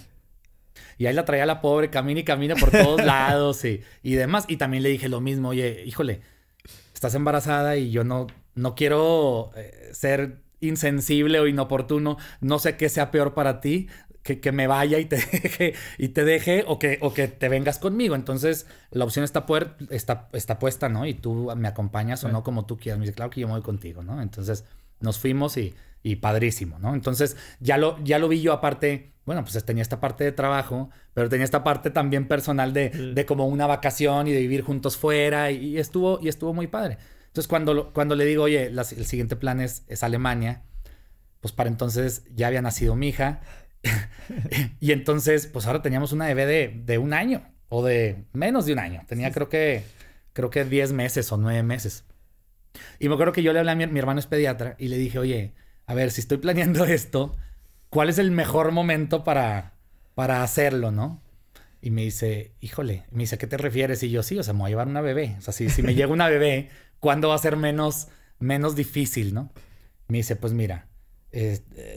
Y ahí la traía la pobre, camina y camina por todos lados y demás. Y también le dije lo mismo. Oye, híjole, estás embarazada y yo no quiero ser insensible o inoportuno. No sé qué sea peor para ti. Que me vaya y te deje o que te vengas conmigo. Entonces, la opción está puesta, ¿no? Y tú me acompañas o no como tú quieras. Me dice, claro que yo me voy contigo, ¿no? Entonces, nos fuimos y padrísimo, ¿no? Entonces, ya lo vi yo aparte. Bueno, pues tenía esta parte de trabajo, pero tenía esta parte también personal de como una vacación y de vivir juntos fuera y estuvo muy padre. Entonces, cuando le digo, oye, el siguiente plan es Alemania, pues para entonces ya había nacido mi hija. Y entonces, pues ahora teníamos una bebé de 1 año o de menos de 1 año. Tenía creo que 10 meses o 9 meses. Y me acuerdo que yo le hablé a mi hermano es pediatra y le dije, oye, a ver, si estoy planeando esto, ¿cuál es el mejor momento para hacerlo, no? Y me dice, híjole, me dice, ¿a qué te refieres? Y yo, sí, o sea, me voy a llevar una bebé. O sea, si me llega una bebé, ¿cuándo va a ser menos difícil, no? Me dice, pues mira,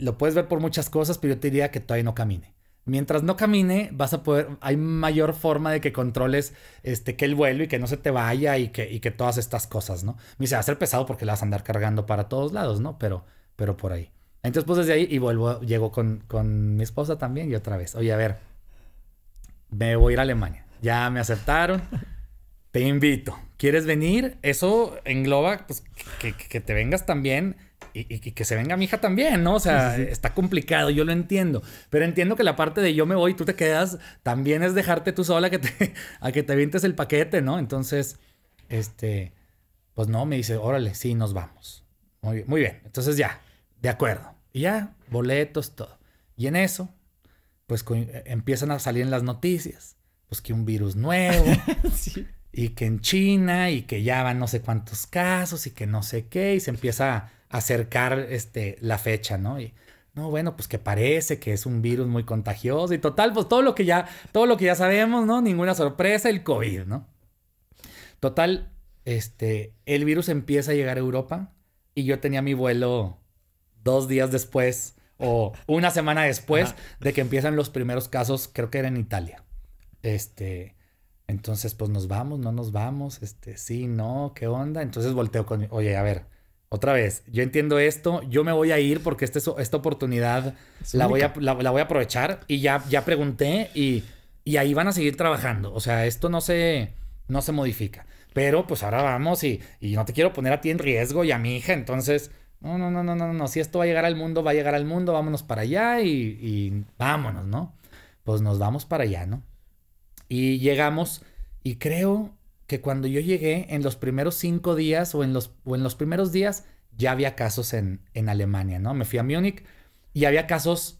lo puedes ver por muchas cosas, pero yo te diría que todavía no camine. Mientras no camine, hay mayor forma de que controles que el vuelo y que no se te vaya y que todas estas cosas, ¿no? Me dice, va a ser pesado porque la vas a andar cargando para todos lados, ¿no? Pero por ahí. Entonces, pues desde ahí llego con mi esposa también y otra vez. Oye, a ver, me voy a ir a Alemania. Ya me aceptaron. Te invito. ¿Quieres venir? Eso engloba, pues, que te vengas también y que se venga mi hija también, ¿no? O sea, sí. Está complicado, yo lo entiendo. Pero entiendo que la parte de yo me voy y tú te quedas, también es dejarte tú sola a que te avientes el paquete, ¿no? Entonces, pues no, me dice, órale, sí, nos vamos. Muy bien. Entonces ya, de acuerdo. Y ya, boletos, todo. Y en eso, pues empiezan a salir en las noticias, pues que un virus nuevo. Sí. Y que en China, y que ya van no sé cuántos casos, y que no sé qué, y se empieza a acercar la fecha, ¿no? Y no, bueno, pues que parece que es un virus muy contagioso, y total, pues todo lo que ya sabemos, ¿no? Ninguna sorpresa, el COVID, ¿no? Total, el virus empieza a llegar a Europa, y yo tenía mi vuelo 2 días después, o 1 semana después de que empiezan los primeros casos, creo que era en Italia. Entonces, pues nos vamos, no nos vamos, sí, no, ¿qué onda? Entonces volteo oye, a ver, otra vez, yo entiendo esto, yo me voy a ir porque esta oportunidad la voy a aprovechar y ya pregunté y ahí van a seguir trabajando. O sea, esto no se modifica. Pero pues ahora vamos y no te quiero poner a ti en riesgo y a mi hija, entonces, no, si esto va a llegar al mundo, vámonos para allá y vámonos, ¿no? Pues nos vamos para allá, ¿no? Y llegamos, y creo que cuando yo llegué, en los primeros 5 días o en los primeros días, ya había casos en Alemania, ¿no? Me fui a Múnich y había casos,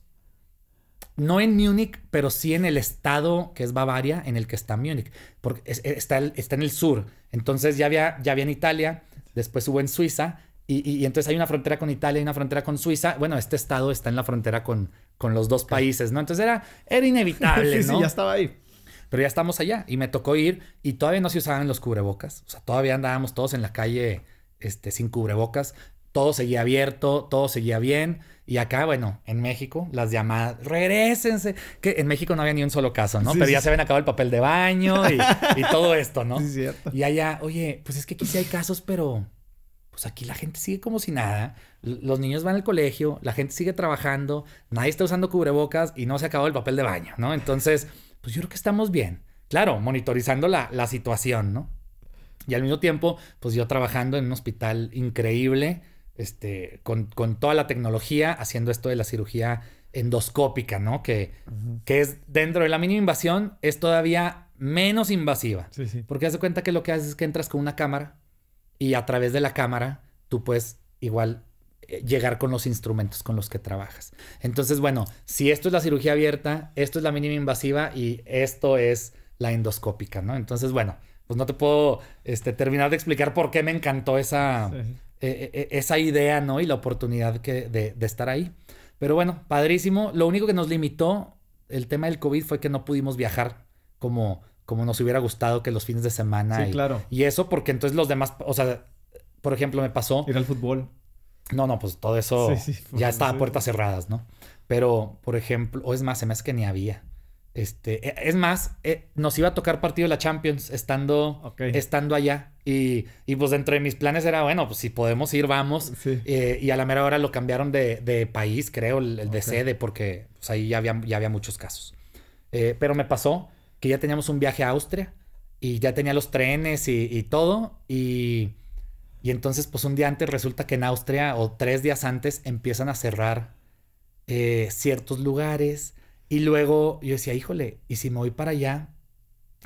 no en Múnich, pero sí en el estado que es Bavaria, en el que está Múnich, porque está en el sur. Entonces ya había en Italia, después hubo en Suiza Y entonces hay una frontera con Italia y una frontera con Suiza. Bueno, este estado está en la frontera con los dos países, ¿no? Entonces era inevitable, sí, ¿no? Sí, ya estaba ahí. Pero ya estamos allá y me tocó ir y todavía no se usaban los cubrebocas. O sea, todavía andábamos todos en la calle sin cubrebocas. Todo seguía abierto, todo seguía bien. Y acá, bueno, en México, las llamadas, regrésense. Que en México no había ni un solo caso, ¿no? Sí, Pero sí, ya se habían acabado el papel de baño y todo esto, ¿no? Sí, cierto. Y allá, oye, pues es que aquí sí hay casos, pero pues aquí la gente sigue como si nada. Los niños van al colegio, la gente sigue trabajando, nadie está usando cubrebocas y no se ha acabado el papel de baño, ¿no? Entonces, pues yo creo que estamos bien. Claro, monitorizando la situación, ¿no? Y al mismo tiempo, pues yo trabajando en un hospital increíble, con toda la tecnología, haciendo esto de la cirugía endoscópica, ¿no? Que es dentro de la mínima invasión, es todavía menos invasiva. Sí, sí. Porque haz de cuenta que lo que haces es que entras con una cámara y a través de la cámara tú puedes igual llegar con los instrumentos con los que trabajas. Entonces, bueno, si esto es la cirugía abierta, esto es la mínima invasiva y esto es la endoscópica, ¿no? Entonces, bueno, pues no te puedo terminar de explicar por qué me encantó esa idea, ¿no? Y la oportunidad de estar ahí. Pero bueno, padrísimo. Lo único que nos limitó el tema del COVID fue que no pudimos viajar como nos hubiera gustado, que los fines de semana. Sí, claro. Y eso porque entonces los demás, o sea, por ejemplo, me pasó... Ir al fútbol. No, pues todo eso ya estaba a puertas cerradas, ¿no? Pero, por ejemplo, o es más, se me hace que ni había. Es más, nos iba a tocar partido de la Champions estando allá. Y pues dentro de mis planes era, bueno, pues si podemos ir, vamos. Sí. Y a la mera hora lo cambiaron de país, creo, el de sede, porque pues, ahí ya había muchos casos. Pero me pasó que ya teníamos un viaje a Austria y ya tenía los trenes y todo. Y entonces, pues un día antes resulta que en Austria, o 3 días antes, empiezan a cerrar ciertos lugares. Y luego yo decía, híjole, ¿y si me voy para allá?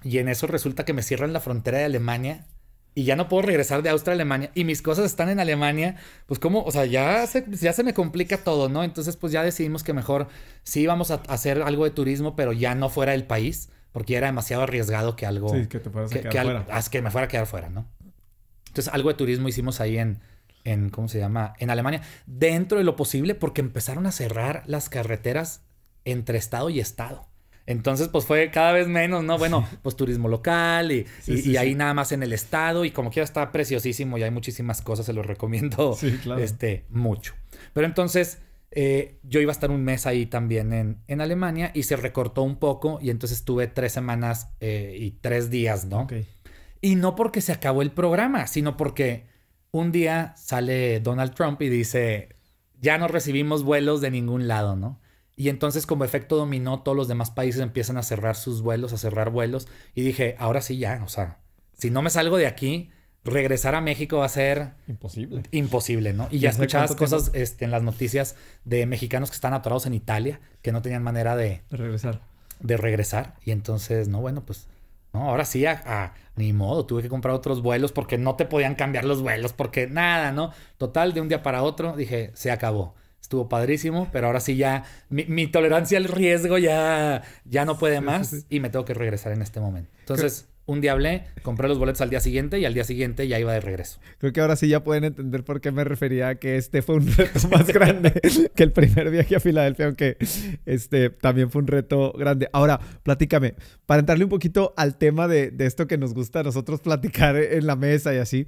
Y en eso resulta que me cierran la frontera de Alemania y ya no puedo regresar de Austria a Alemania y mis cosas están en Alemania. Pues como, o sea, ya se me complica todo, ¿no? Entonces, pues ya decidimos que mejor sí íbamos a hacer algo de turismo, pero ya no fuera del país, porque ya era demasiado arriesgado que algo... Sí, que te fueras a quedar fuera. Que me fuera a quedar fuera, ¿no? Entonces, algo de turismo hicimos ahí en ¿cómo se llama? En Alemania. Dentro de lo posible, porque empezaron a cerrar las carreteras entre estado y estado. Entonces, pues fue cada vez menos, ¿no? Bueno, pues turismo local y ahí nada más en el estado. Y como quiera está preciosísimo y hay muchísimas cosas, se los recomiendo claro. Mucho. Pero entonces, yo iba a estar un mes ahí también en Alemania y se recortó un poco y entonces estuve 3 semanas y 3 días, ¿no? Okay. Y no porque se acabó el programa, sino porque un día sale Donald Trump y dice, ya no recibimos vuelos de ningún lado, ¿no? Y entonces como efecto dominó, todos los demás países empiezan a cerrar sus vuelos, a cerrar vuelos. Y dije, ahora sí ya, o sea, si no me salgo de aquí, regresar a México va a ser... Imposible, ¿no? Y ya escuchabas cosas en las noticias de mexicanos que están atorados en Italia, que no tenían manera de regresar. Y entonces, no, bueno, pues... No, ahora sí, ni modo, tuve que comprar otros vuelos porque no te podían cambiar los vuelos, porque nada, ¿no? Total, de un día para otro, dije, se acabó. Estuvo padrísimo, pero ahora sí ya mi tolerancia al riesgo ya no puede más y me tengo que regresar en este momento. Entonces, un día hablé, compré los boletos al día siguiente y al día siguiente ya iba de regreso. Creo que ahora sí ya pueden entender por qué me refería a que fue un reto más grande que el primer viaje a Filadelfia, aunque también fue un reto grande. Ahora, platícame, para entrarle un poquito al tema de esto que nos gusta a nosotros platicar en la mesa y así.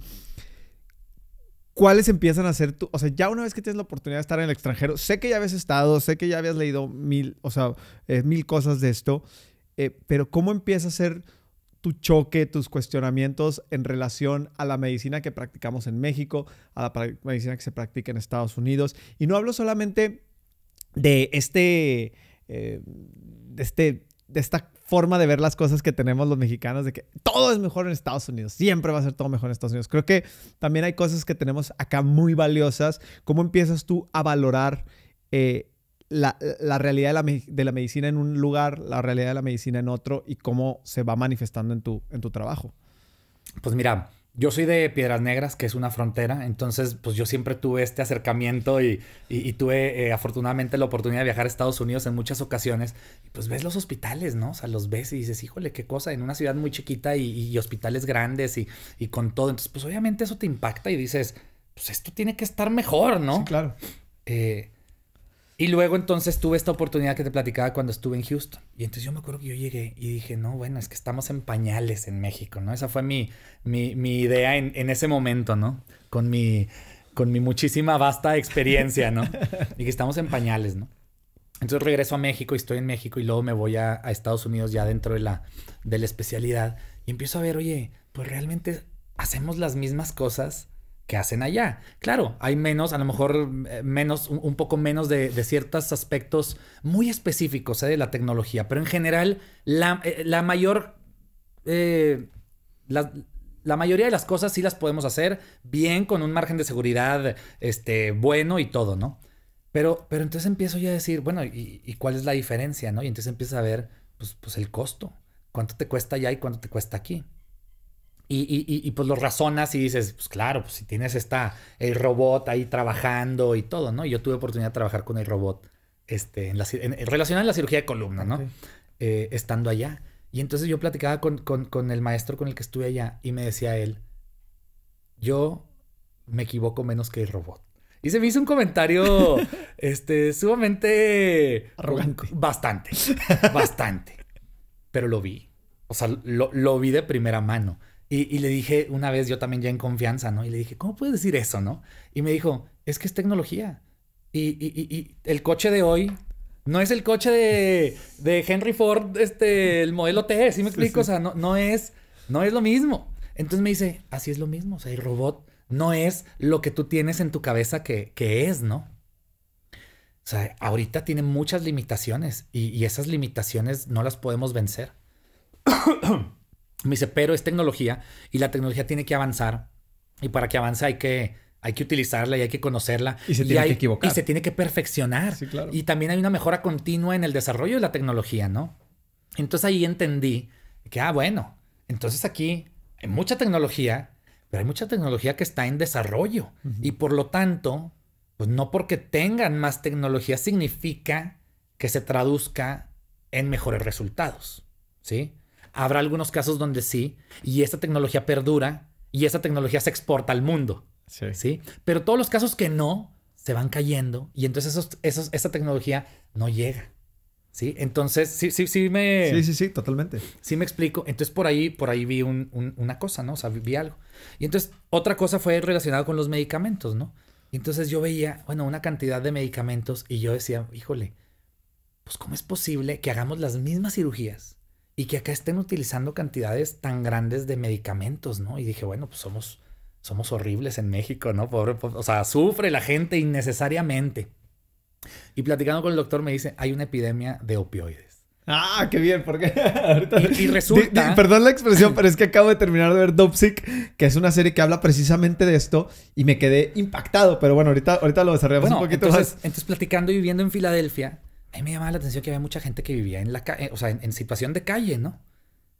¿Cuáles empiezan a ser o sea, ya una vez que tienes la oportunidad de estar en el extranjero, sé que ya habías estado, sé que ya habías leído mil cosas de esto, pero ¿cómo empieza a ser tu choque, tus cuestionamientos en relación a la medicina que practicamos en México, a la medicina que se practica en Estados Unidos? Y no hablo solamente de esta forma de ver las cosas que tenemos los mexicanos, de que todo es mejor en Estados Unidos, siempre va a ser todo mejor en Estados Unidos. Creo que también hay cosas que tenemos acá muy valiosas. ¿Cómo empiezas tú a valorar la realidad de la medicina en un lugar, la realidad de la medicina en otro y cómo se va manifestando en tu trabajo? Pues mira, yo soy de Piedras Negras, que es una frontera, entonces pues yo siempre tuve este acercamiento y tuve afortunadamente la oportunidad de viajar a Estados Unidos en muchas ocasiones y pues ves los hospitales, ¿no? O sea, los ves y dices, híjole, qué cosa, en una ciudad muy chiquita y hospitales grandes y con todo, entonces pues obviamente eso te impacta y dices, pues esto tiene que estar mejor, ¿no? Sí, claro. Y luego entonces tuve esta oportunidad que te platicaba cuando estuve en Houston. Y entonces yo me acuerdo que yo llegué y dije, no, bueno, es que estamos en pañales en México, ¿no? Esa fue mi idea en ese momento, ¿no? Con mi muchísima vasta experiencia, ¿no? Y que estamos en pañales, ¿no? Entonces regreso a México y estoy en México y luego me voy a Estados Unidos ya dentro de la especialidad y empiezo a ver, oye, pues realmente hacemos las mismas cosas que hacen allá. Claro, hay menos, a lo mejor menos, un poco menos de ciertos aspectos muy específicos de la tecnología, pero en general la mayoría de las cosas sí las podemos hacer bien con un margen de seguridad bueno y todo, ¿no? Pero entonces empiezo yo a decir, bueno, ¿y cuál es la diferencia, no? Y entonces empiezas a ver, pues el costo. ¿Cuánto te cuesta allá y cuánto te cuesta aquí? Y pues lo razonas y dices, pues claro, pues si tienes el robot ahí trabajando y todo, ¿no? Y yo tuve oportunidad de trabajar con el robot relacionado a la cirugía de columna, ¿no? Okay. Estando allá. Y entonces yo platicaba con el maestro con el que estuve allá y me decía él, yo me equivoco menos que el robot. Y se me hizo un comentario sumamente arrogante. Bastante. Pero lo vi. O sea, lo vi de primera mano. Y le dije una vez, yo también ya en confianza, ¿no? Y le dije, ¿cómo puedes decir eso, no? Y me dijo, es que es tecnología. Y el coche de hoy no es el coche de Henry Ford, el modelo T, ¿sí me explico? Sí. O sea, no es lo mismo. Entonces me dice, así es lo mismo. O sea, el robot no es lo que tú tienes en tu cabeza que es, ¿no? O sea, ahorita tiene muchas limitaciones y esas limitaciones no las podemos vencer. Me dice, pero es tecnología y la tecnología tiene que avanzar y para que avance hay que utilizarla y hay que conocerla. Y se tiene que equivocar. Y se tiene que perfeccionar. Sí, claro. Y también hay una mejora continua en el desarrollo de la tecnología, ¿no? Entonces ahí entendí que, bueno, entonces aquí hay mucha tecnología, pero hay mucha tecnología que está en desarrollo. Uh-huh. Y por lo tanto, pues no porque tengan más tecnología significa que se traduzca en mejores resultados, ¿sí? Habrá algunos casos donde sí, y esta tecnología perdura, y esa tecnología se exporta al mundo, ¿sí? Pero todos los casos que no, se van cayendo, y entonces esa tecnología no llega, ¿sí? Entonces, sí, totalmente. Sí me explico. Entonces, por ahí vi una cosa, ¿no? O sea, vi algo. Y entonces, otra cosa fue relacionada con los medicamentos, ¿no? Y entonces yo veía, bueno, una cantidad de medicamentos, y yo decía, híjole, pues ¿cómo es posible que hagamos las mismas cirugías y que acá estén utilizando cantidades tan grandes de medicamentos, ¿no? Y dije, bueno, pues somos horribles en México, ¿no? Pobre, o sea, sufre la gente innecesariamente. Y platicando con el doctor me dice, hay una epidemia de opioides. Ah, qué bien, porque ahorita... Y resulta... Perdón la expresión, pero es que acabo de terminar de ver Dopesick, que es una serie que habla precisamente de esto, y me quedé impactado, pero bueno, ahorita lo desarrollamos un poquito más. Entonces, platicando y viviendo en Filadelfia, a mí me llamaba la atención que había mucha gente que vivía en la calle, o sea, en situación de calle, ¿no?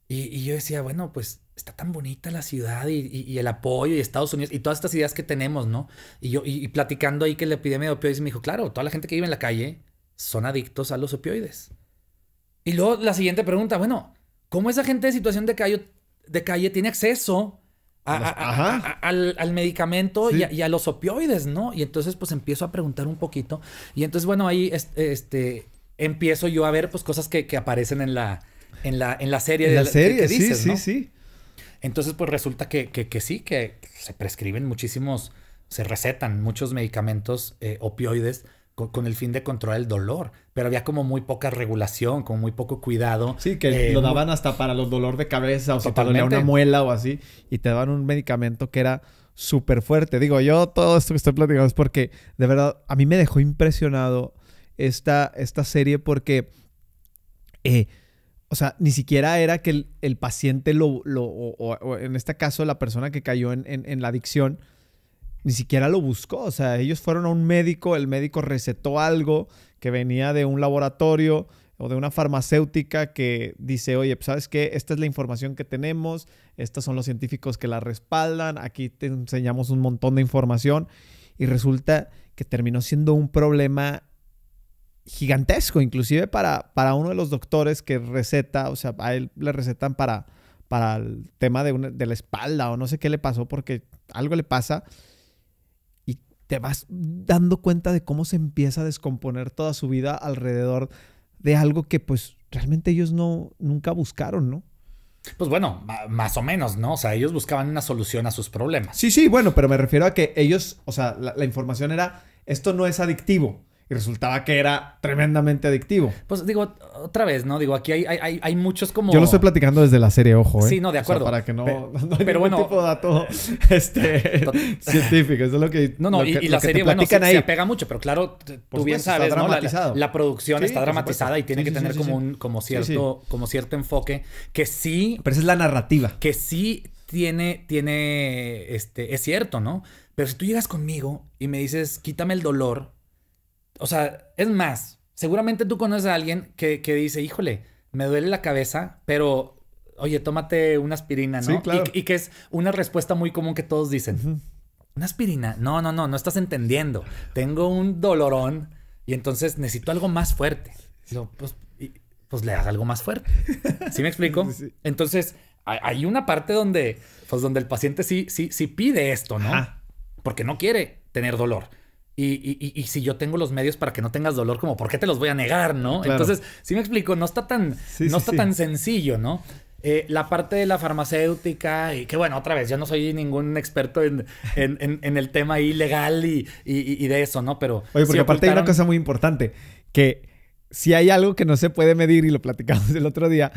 Y yo decía, bueno, pues está tan bonita la ciudad y el apoyo y Estados Unidos y todas estas ideas que tenemos, ¿no? Y platicando ahí que la epidemia de opioides me dijo, claro, toda la gente que vive en la calle son adictos a los opioides. Y luego la siguiente pregunta, bueno, ¿cómo esa gente de situación de calle tiene acceso al medicamento y a los opioides, ¿no? Y entonces pues empiezo a preguntar un poquito. Y entonces, bueno, ahí empiezo yo a ver pues cosas que aparecen en la serie. En la serie, que dices, sí, ¿no? sí. Entonces, pues resulta que sí, que se prescriben muchísimos, se recetan muchos medicamentos opioides con el fin de controlar el dolor. Pero había como muy poca regulación, como muy poco cuidado. Sí, que lo daban hasta para los dolor de cabeza o si te dolía una muela o así. Y te daban un medicamento que era súper fuerte. Digo, yo todo esto que estoy platicando es porque, de verdad, a mí me dejó impresionado esta serie porque... o sea, ni siquiera era que el paciente o en este caso la persona que cayó en la adicción, ni siquiera lo buscó. O sea, ellos fueron a un médico, el médico recetó algo que venía de un laboratorio o de una farmacéutica que dice, oye, pues ¿sabes qué? Esta es la información que tenemos, estos son los científicos que la respaldan, aquí te enseñamos un montón de información y resulta que terminó siendo un problema gigantesco, inclusive para uno de los doctores que receta, o sea, a él le recetan para el tema de la espalda o no sé qué le pasó porque algo le pasa te vas dando cuenta de cómo se empieza a descomponer toda su vida alrededor de algo que pues realmente ellos nunca buscaron, ¿no? Pues bueno, más o menos, ¿no? O sea, ellos buscaban una solución a sus problemas. Sí, bueno, pero me refiero a que ellos, o sea, la información era, esto no es adictivo. Y resultaba que era tremendamente adictivo. Pues digo, otra vez, ¿no? Digo, aquí hay muchos como... Yo lo estoy platicando desde la serie, ojo, ¿eh? Sí, no, de acuerdo. O sea, para que no hay pero ningún bueno, tipo de dato científico. Eso es lo que... No, y la serie, bueno, se apega mucho, pero claro, tú bien sabes, ¿no? La producción está dramatizada y tiene que tener como cierto enfoque que sí... Pero esa es la narrativa. Que sí tiene, es cierto, ¿no? Pero si tú llegas conmigo y me dices, quítame el dolor... O sea, es más, seguramente tú conoces a alguien que dice, híjole, me duele la cabeza, pero, oye, tómate una aspirina, ¿no? Sí, claro. Y que es una respuesta muy común que todos dicen. ¿Una aspirina? No estás entendiendo. Tengo un dolorón y entonces necesito algo más fuerte. Digo, pues le das algo más fuerte. ¿Sí me explico? Sí. Entonces, hay una parte donde el paciente sí pide esto, ¿no? Ajá. Porque no quiere tener dolor. Y si yo tengo los medios para que no tengas dolor, como, ¿por qué te los voy a negar, no? Claro. Entonces, sí me explico, no está tan sencillo, ¿no? La parte de la farmacéutica, y que bueno, otra vez, yo no soy ningún experto en el tema ahí legal y de eso, ¿no? Pero... Oye, porque aparte hay una cosa muy importante, que si hay algo que no se puede medir, y lo platicamos el otro día,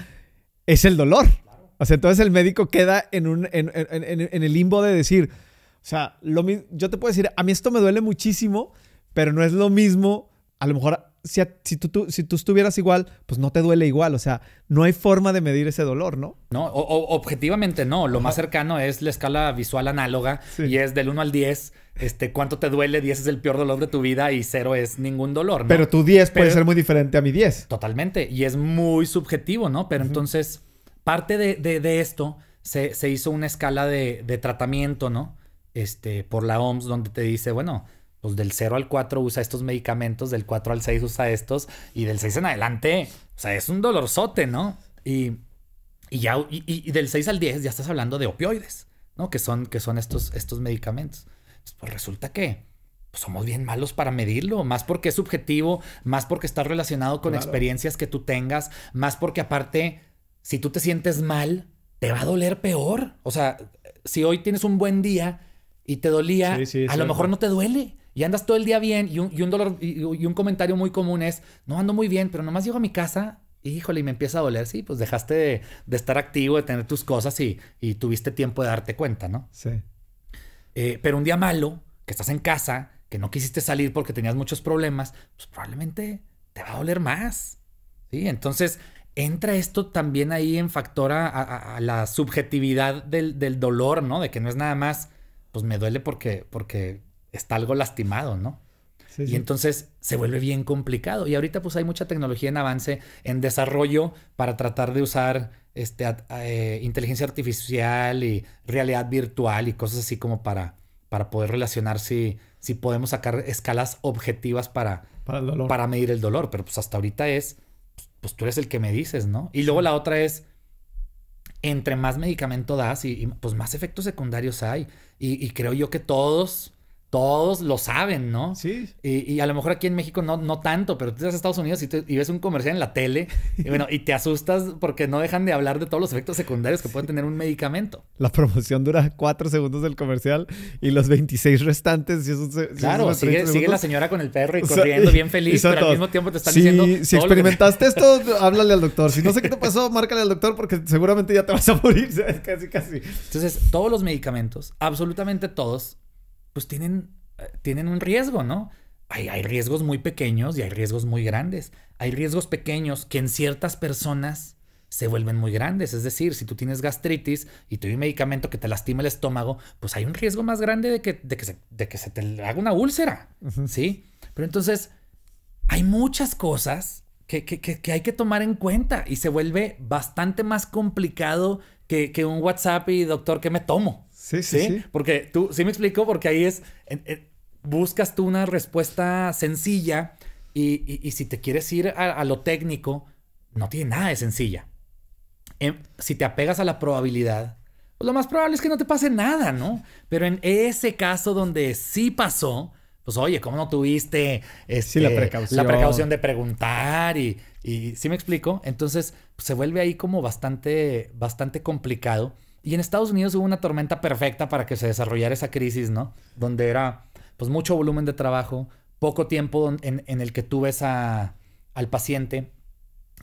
es el dolor. Claro. O sea, entonces el médico queda en el limbo de decir... O sea, yo te puedo decir, a mí esto me duele muchísimo, pero no es lo mismo. A lo mejor, si tú estuvieras igual, pues no te duele igual. O sea, no hay forma de medir ese dolor, ¿no? No, objetivamente no. Lo más cercano es la escala visual análoga y es del 1 al 10. ¿Cuánto te duele? 10 es el peor dolor de tu vida y 0 es ningún dolor, ¿no? Pero tu 10 puede ser muy diferente a mi 10. Totalmente. Y es muy subjetivo, ¿no? Pero entonces, parte de esto se hizo una escala de tratamiento, ¿no? Por la OMS, donde te dice, bueno, pues del 0 al 4 usa estos medicamentos, del 4 al 6 usa estos, y del 6 en adelante, o sea, es un dolorzote, ¿no? Y del 6 al 10 ya estás hablando de opioides, ¿no? Que son estos medicamentos. Pues resulta que pues somos bien malos para medirlo, más porque es subjetivo, más porque está relacionado con experiencias que tú tengas, más porque aparte, si tú te sientes mal, te va a doler peor. O sea, si hoy tienes un buen día y te dolía, a lo mejor no te duele. Y andas todo el día bien y un dolor y un comentario muy común es, no ando muy bien, pero nomás llego a mi casa y híjole, y me empieza a doler. Sí, pues dejaste de estar activo, de tener tus cosas y tuviste tiempo de darte cuenta, ¿no? Sí. Pero un día malo, que estás en casa, que no quisiste salir porque tenías muchos problemas, pues probablemente te va a doler más. ¿Sí? Entonces entra esto también ahí en factor a la subjetividad del dolor, ¿no? De que no es nada más, pues me duele porque está algo lastimado, ¿no? Sí, y entonces se vuelve bien complicado. Y ahorita pues hay mucha tecnología en avance, en desarrollo para tratar de usar inteligencia artificial y realidad virtual y cosas así como para poder relacionar si podemos sacar escalas objetivas para medir el dolor. Pero pues hasta ahorita pues tú eres el que me dices, ¿no? Y luego la otra es, entre más medicamento das y pues más efectos secundarios hay. Y creo yo que todos lo saben, ¿no? Sí. Y a lo mejor aquí en México no tanto, pero tú vas a Estados Unidos y ves un comercial en la tele y bueno, y te asustas porque no dejan de hablar de todos los efectos secundarios que pueden tener un medicamento. La promoción dura 4 segundos del comercial y los 26 restantes... Claro, sigue la señora con el perro y corriendo bien feliz, pero al mismo tiempo te están diciendo... Si experimentaste esto, háblale al doctor. Si no sé qué te pasó, márcale al doctor porque seguramente ya te vas a morir. Casi. Entonces, todos los medicamentos, absolutamente todos, pues tienen un riesgo, ¿no? Hay riesgos muy pequeños y hay riesgos muy grandes. Hay riesgos pequeños que en ciertas personas se vuelven muy grandes. Es decir, si tú tienes gastritis y te doy un medicamento que te lastima el estómago, pues hay un riesgo más grande de que se te haga una úlcera, ¿sí? Pero entonces hay muchas cosas que hay que tomar en cuenta y se vuelve bastante más complicado que un WhatsApp y doctor, ¿qué me tomo? Sí. Porque tú, sí me explico, porque ahí es, buscas tú una respuesta sencilla y si te quieres ir a lo técnico, no tiene nada de sencilla. Si te apegas a la probabilidad, pues lo más probable es que no te pase nada, ¿no? Pero en ese caso donde sí pasó, pues oye, ¿cómo no tuviste la la precaución de preguntar? Y ¿sí me explico? Entonces pues, se vuelve ahí como bastante complicado. Y en Estados Unidos hubo una tormenta perfecta para que se desarrollara esa crisis, ¿no? Donde era pues mucho volumen de trabajo, poco tiempo en el que tú ves al paciente.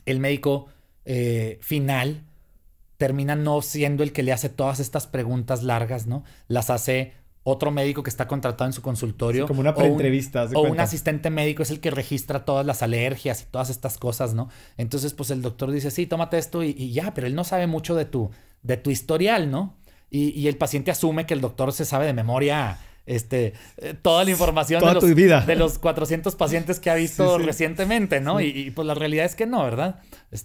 El médico final termina no siendo el que le hace todas estas preguntas largas, ¿no? Las hace otro médico que está contratado en su consultorio. Sí, como una preentrevista. O un asistente médico es el que registra todas las alergias y todas estas cosas, ¿no? Entonces, pues el doctor dice, sí, tómate esto y ya, pero él no sabe mucho de tu historial, ¿no? Y el paciente asume que el doctor se sabe de memoria toda la información toda tu vida. de los 400 pacientes que ha visto recientemente, ¿no? Sí. Y pues la realidad es que no, ¿verdad?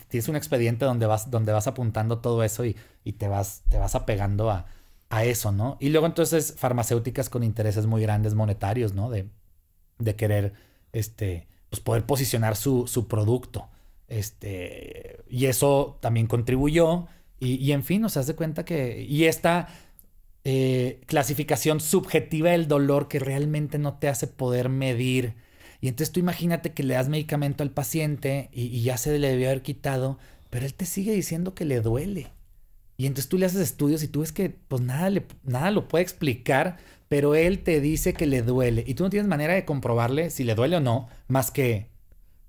Tienes un expediente donde vas apuntando todo eso y te vas apegando a eso, ¿no? Y luego entonces farmacéuticas con intereses muy grandes monetarios, ¿no? De querer, pues poder posicionar su producto. Y eso también contribuyó y en fin, o sea, haz de cuenta que... Y esta... clasificación subjetiva del dolor que realmente no te hace poder medir. Y entonces tú imagínate que le das medicamento al paciente y ya se le debió haber quitado, pero él te sigue diciendo que le duele. Y entonces tú le haces estudios y tú ves que pues nada lo puede explicar, pero él te dice que le duele. Y tú no tienes manera de comprobarle si le duele o no, más que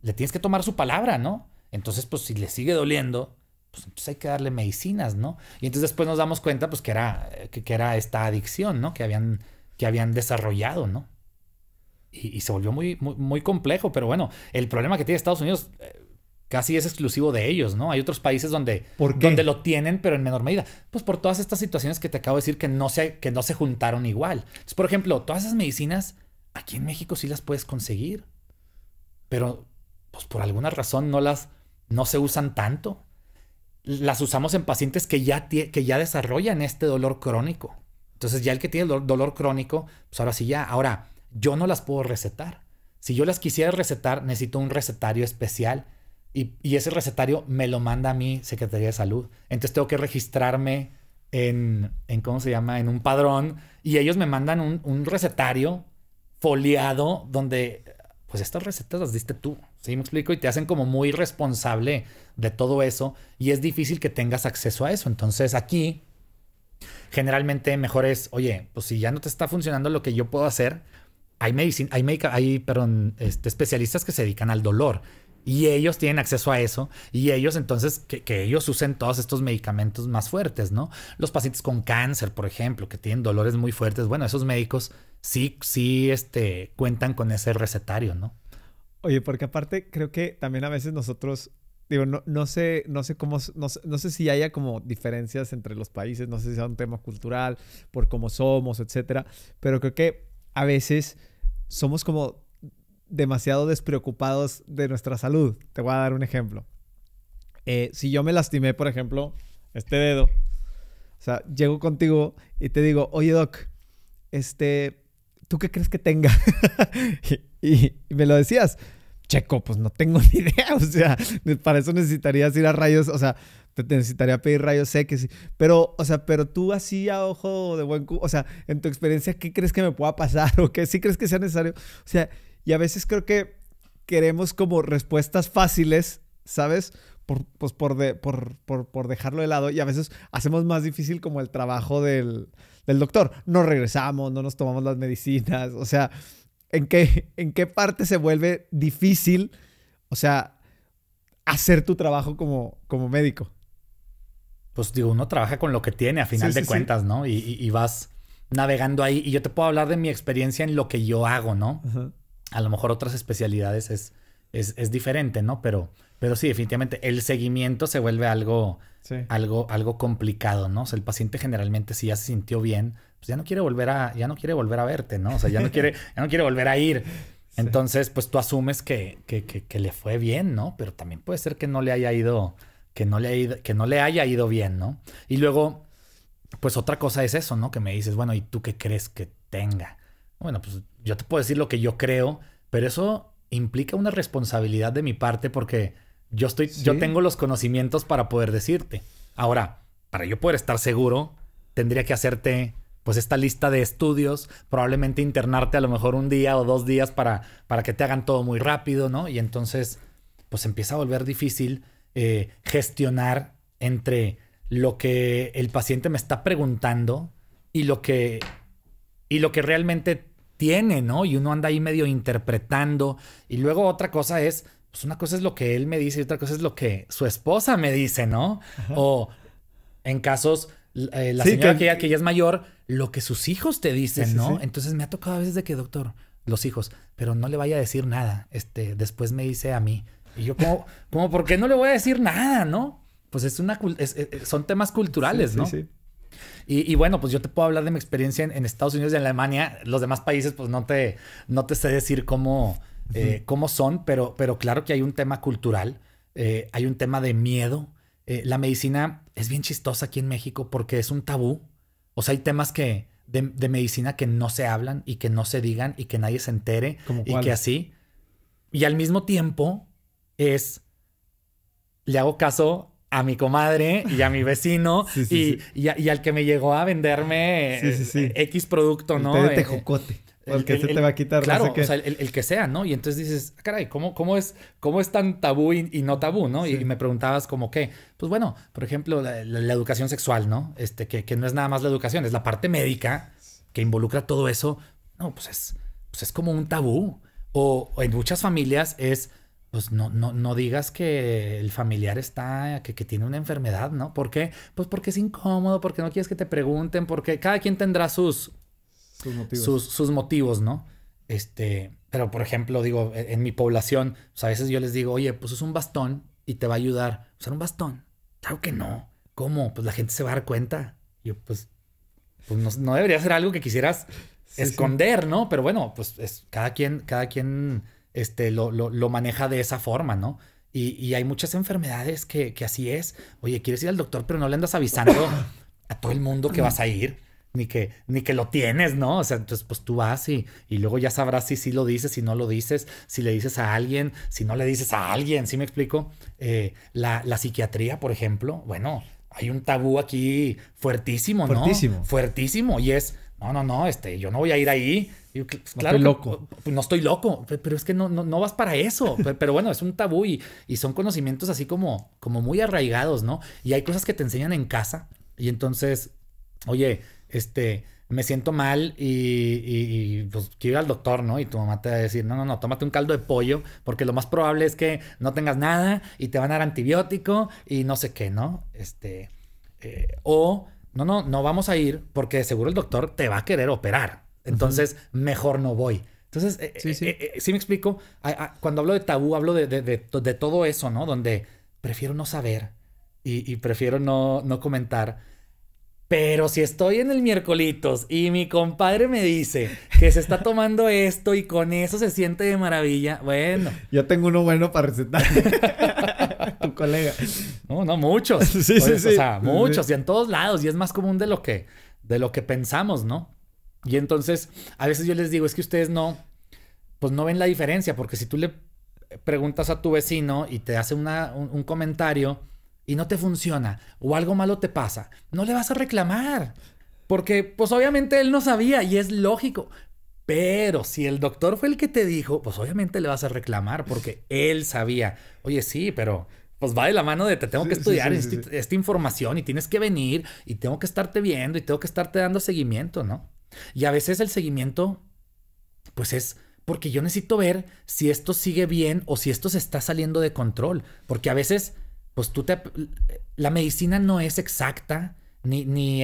le tienes que tomar su palabra, ¿no? Entonces pues si le sigue doliendo... pues entonces hay que darle medicinas, ¿no? Y entonces después nos damos cuenta, pues, que era esta adicción, ¿no? Que habían desarrollado, ¿no? Y se volvió muy, muy, muy complejo, pero bueno, el problema que tiene Estados Unidos casi es exclusivo de ellos, ¿no? Hay otros países donde lo tienen, pero en menor medida. Pues por todas estas situaciones que te acabo de decir que no se juntaron igual. Entonces, por ejemplo, todas esas medicinas, aquí en México sí las puedes conseguir, pero pues por alguna razón no se usan tanto. Las usamos en pacientes que ya desarrollan este dolor crónico. Entonces ya el que tiene dolor crónico, pues ahora sí ya. Ahora, yo no las puedo recetar. Si yo las quisiera recetar, necesito un recetario especial y ese recetario me lo manda a mi Secretaría de Salud. Entonces tengo que registrarme en ¿cómo se llama? En un padrón y ellos me mandan un recetario foliado donde... pues estas recetas las diste tú, ¿sí me explico? Y te hacen como muy responsable de todo eso y es difícil que tengas acceso a eso. Entonces aquí generalmente mejor es, oye, pues si ya no te está funcionando lo que yo puedo hacer, hay especialistas que se dedican al dolor y ellos tienen acceso a eso y ellos entonces que ellos usen todos estos medicamentos más fuertes, ¿no? Los pacientes con cáncer, por ejemplo, que tienen dolores muy fuertes, bueno, esos médicos sí, cuentan con ese recetario, ¿no? Oye, porque aparte creo que también a veces nosotros, digo, no sé cómo, no sé si haya como diferencias entre los países, no sé si sea un tema cultural, por cómo somos, etcétera, pero creo que a veces somos como demasiado despreocupados de nuestra salud. Te voy a dar un ejemplo. Si yo me lastimé, por ejemplo, este dedo, o sea, llego contigo y te digo, oye, doc, ¿tú qué crees que tenga? y me lo decías, Checo, pues no tengo ni idea. O sea, para eso necesitarías ir a rayos, o sea, te necesitaría pedir rayos X. Pero, o sea, pero tú así a ojo de buen cubo, o sea, en tu experiencia, ¿qué crees que me pueda pasar? ¿O qué sí crees que sea necesario? O sea, y a veces creo que queremos como respuestas fáciles, ¿sabes? Por dejarlo de lado y a veces hacemos más difícil como el trabajo del doctor. No regresamos, no nos tomamos las medicinas. O sea, ¿en qué parte se vuelve difícil, o sea, hacer tu trabajo como médico? Pues digo, uno trabaja con lo que tiene a final de cuentas, ¿no? Y vas navegando ahí. Y yo te puedo hablar de mi experiencia en lo que yo hago, ¿no? Uh-huh. A lo mejor otras especialidades es diferente, ¿no? Pero sí, definitivamente el seguimiento se vuelve algo complicado, ¿no? O sea, el paciente generalmente si ya se sintió bien, pues ya no quiere volver a verte, ¿no? O sea, ya no quiere volver a ir. Sí. Entonces, pues tú asumes que le fue bien, ¿no? Pero también puede ser que no le haya ido bien, ¿no? Y luego, pues otra cosa es eso, ¿no? Que me dices, bueno, ¿y tú qué crees que tenga? Bueno, pues yo te puedo decir lo que yo creo, pero eso implica una responsabilidad de mi parte porque yo tengo los conocimientos para poder decirte. Ahora, para yo poder estar seguro, tendría que hacerte pues esta lista de estudios, probablemente internarte a lo mejor un día o 2 días para que te hagan todo muy rápido, ¿no? Y entonces, pues empieza a volver difícil gestionar entre lo que el paciente me está preguntando y lo que realmente tiene, ¿no? Y uno anda ahí medio interpretando. Y luego otra cosa es, pues una cosa es lo que él me dice y otra cosa es lo que su esposa me dice, ¿no? Ajá. O en casos, la señora que ya es mayor, lo que sus hijos te dicen, ¿no? Entonces me ha tocado a veces de que, doctor, los hijos, pero no le vaya a decir nada. Después me dice a mí. Y yo como ¿por qué no le voy a decir nada, no? Pues son temas culturales, ¿no? Sí. Y bueno, pues yo te puedo hablar de mi experiencia en Estados Unidos y en Alemania. Los demás países, pues no te sé decir cómo son, pero claro que hay un tema cultural, hay un tema de miedo. La medicina es bien chistosa aquí en México porque es un tabú. O sea, hay temas de medicina que no se hablan y que no se digan y que nadie se entere y que así. Y al mismo tiempo le hago caso a mi comadre y a mi vecino y al que me llegó a venderme X producto, ¿no? El té de tejocote. Porque se te va a quitar. Claro, no sé qué. O sea, el que sea, ¿no? Y entonces dices, caray, ¿cómo es tan tabú y no tabú, ¿no? Sí. Y me preguntabas como qué. Pues bueno, por ejemplo, la educación sexual, ¿no? Que no es nada más la educación, es la parte médica que involucra todo eso. No, pues es como un tabú. O en muchas familias pues no digas que el familiar que tiene una enfermedad, ¿no? ¿Por qué? Pues porque es incómodo, porque no quieres que te pregunten, porque cada quien tendrá sus motivos, ¿no? Pero por ejemplo, digo, en mi población, pues a veces yo les digo, oye, pues es un bastón y te va a ayudar. ¿Usar un bastón? Claro que no. ¿Cómo? Pues la gente se va a dar cuenta. Yo, pues no debería ser algo que quisieras esconder, ¿no? Pero bueno, pues cada quien lo maneja de esa forma, ¿no? Y hay muchas enfermedades que así es. Oye, quieres ir al doctor, pero no le andas avisando a todo el mundo que vas a ir, ni que lo tienes, ¿no? O sea, entonces pues tú vas y luego ya sabrás si lo dices, si no lo dices, si le dices a alguien, si no le dices a alguien, ¿sí me explico? La psiquiatría, por ejemplo, bueno, hay un tabú aquí fuertísimo, ¿no? Fuertísimo. Y es, no, yo no voy a ir ahí. Y, claro, no estoy loco. No estoy loco, pero es que no vas para eso. Pero bueno, es un tabú y son conocimientos así como muy arraigados, ¿no? Y hay cosas que te enseñan en casa y entonces, oye, me siento mal y pues quiero ir al doctor, ¿no? Y tu mamá te va a decir, no, tómate un caldo de pollo porque lo más probable es que no tengas nada y te van a dar antibiótico y no sé qué, ¿no? No vamos a ir porque seguro el doctor te va a querer operar. Entonces, mejor no voy. Entonces, ¿sí me explico? Cuando hablo de tabú, hablo de todo eso, ¿no? Donde prefiero no saber y prefiero no comentar. Pero si estoy en el miércolitos y mi compadre me dice que se está tomando esto y con eso se siente de maravilla, bueno. Yo tengo uno bueno para recetar. Tu colega. No, muchos. O sea, muchos y en todos lados. Y es más común de lo que pensamos, ¿no? Y entonces, a veces yo les digo, es que ustedes no ven la diferencia, porque si tú le preguntas a tu vecino y te hace un comentario y no te funciona o algo malo te pasa, no le vas a reclamar, porque pues obviamente él no sabía y es lógico. Pero si el doctor fue el que te dijo, pues obviamente le vas a reclamar porque él sabía. Oye, sí, pero pues va de la mano de te tengo que estudiar esta información y tienes que venir y tengo que estarte viendo y tengo que estarte dando seguimiento, ¿no? Y a veces el seguimiento, pues es porque yo necesito ver si esto sigue bien o si esto se está saliendo de control. Porque a veces, pues la medicina no es exacta ni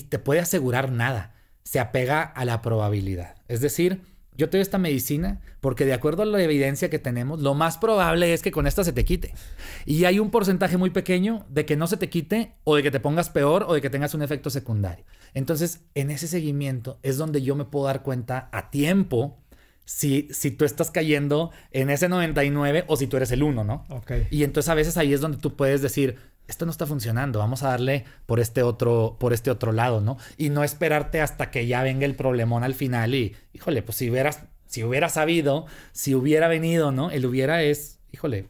te puede asegurar nada. Se apega a la probabilidad. Es decir, yo te doy esta medicina porque de acuerdo a la evidencia que tenemos, lo más probable es que con esta se te quite. Y hay un porcentaje muy pequeño de que no se te quite o de que te pongas peor o de que tengas un efecto secundario. Entonces, en ese seguimiento es donde yo me puedo dar cuenta a tiempo si tú estás cayendo en ese 99 o si tú eres el 1, ¿no? Okay. Y entonces a veces ahí es donde tú puedes decir, esto no está funcionando, vamos a darle por este otro lado, ¿no? Y no esperarte hasta que ya venga el problemón al final y, híjole, pues si hubiera sabido, si hubiera venido, ¿no? El hubiera es, híjole.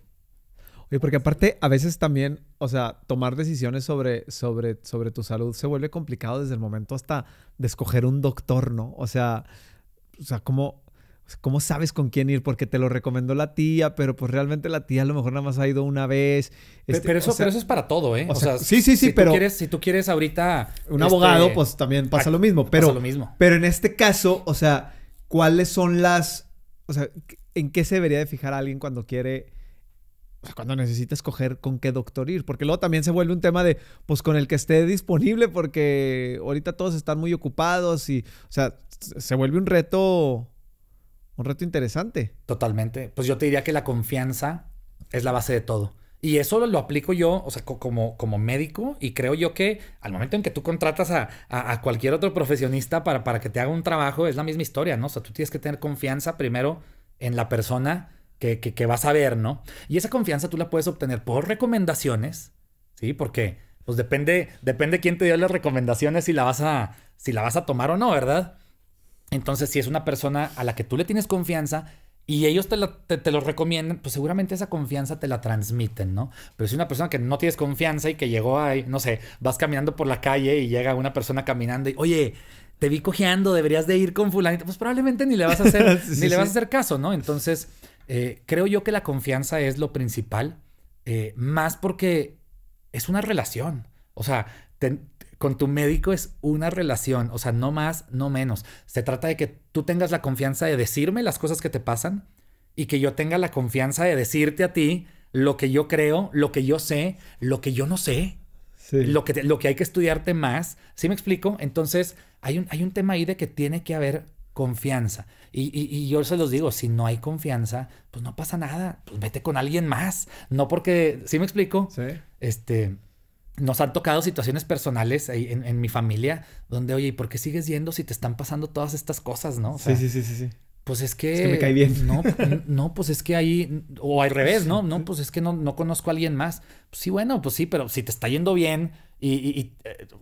Oye, porque aparte a veces también o sea, tomar decisiones sobre tu salud se vuelve complicado desde el momento hasta de escoger un doctor, ¿no? O sea, ¿cómo sabes con quién ir? Porque te lo recomendó la tía, pero pues realmente la tía a lo mejor nada más ha ido una vez. Pero eso es para todo, ¿eh? O sea, sí, pero... Si tú quieres ahorita... Un abogado, pues también pasa lo mismo. Pero, pasa lo mismo. Pero en este caso, o sea, ¿cuáles son las... O sea, ¿en qué se debería de fijar alguien cuando quiere... O sea, cuando necesita escoger con qué doctor ir? Porque luego también se vuelve un tema de, pues, con el que esté disponible, porque ahorita todos están muy ocupados y, o sea, se vuelve un reto interesante. Totalmente. Pues yo te diría que la confianza es la base de todo. Y eso lo aplico yo, o sea, como médico, y creo yo que al momento en que tú contratas a cualquier otro profesionista para que te haga un trabajo, es la misma historia, ¿no? O sea, tú tienes que tener confianza primero en la persona que vas a ver, ¿no? Y esa confianza tú la puedes obtener por recomendaciones, ¿sí? Porque pues depende quién te dio las recomendaciones si la vas a tomar o no, ¿verdad? Entonces, si es una persona a la que tú le tienes confianza y ellos te lo recomiendan, pues seguramente esa confianza te la transmiten, ¿no? Pero si es una persona que no tienes confianza y que llegó ahí, no sé, vas caminando por la calle y llega una persona caminando y, oye, te vi cojeando, deberías de ir con fulanito, pues probablemente ni le vas a hacer, ni le vas a hacer caso, ¿no? Entonces, creo yo que la confianza es lo principal, más porque es una relación. O sea, con tu médico es una relación, o sea, no más, no menos. Se trata de que tú tengas la confianza de decirme las cosas que te pasan y que yo tenga la confianza de decirte a ti lo que yo creo, lo que yo sé, lo que yo no sé, sí. lo que hay que estudiarte más. ¿Sí me explico? Entonces, hay un tema ahí de que tiene que haber confianza. Y yo se los digo, si no hay confianza, pues no pasa nada. Pues vete con alguien más. No porque... ¿Sí me explico? Sí. Nos han tocado situaciones personales en mi familia donde, oye, ¿y por qué sigues yendo si te están pasando todas estas cosas, no? O sea, sí. Pues es que... Es que me cae bien. No, pues es que ahí... O al revés, ¿no? No, pues es que no conozco a alguien más. Pues sí, bueno, pues sí, pero si te está yendo bien y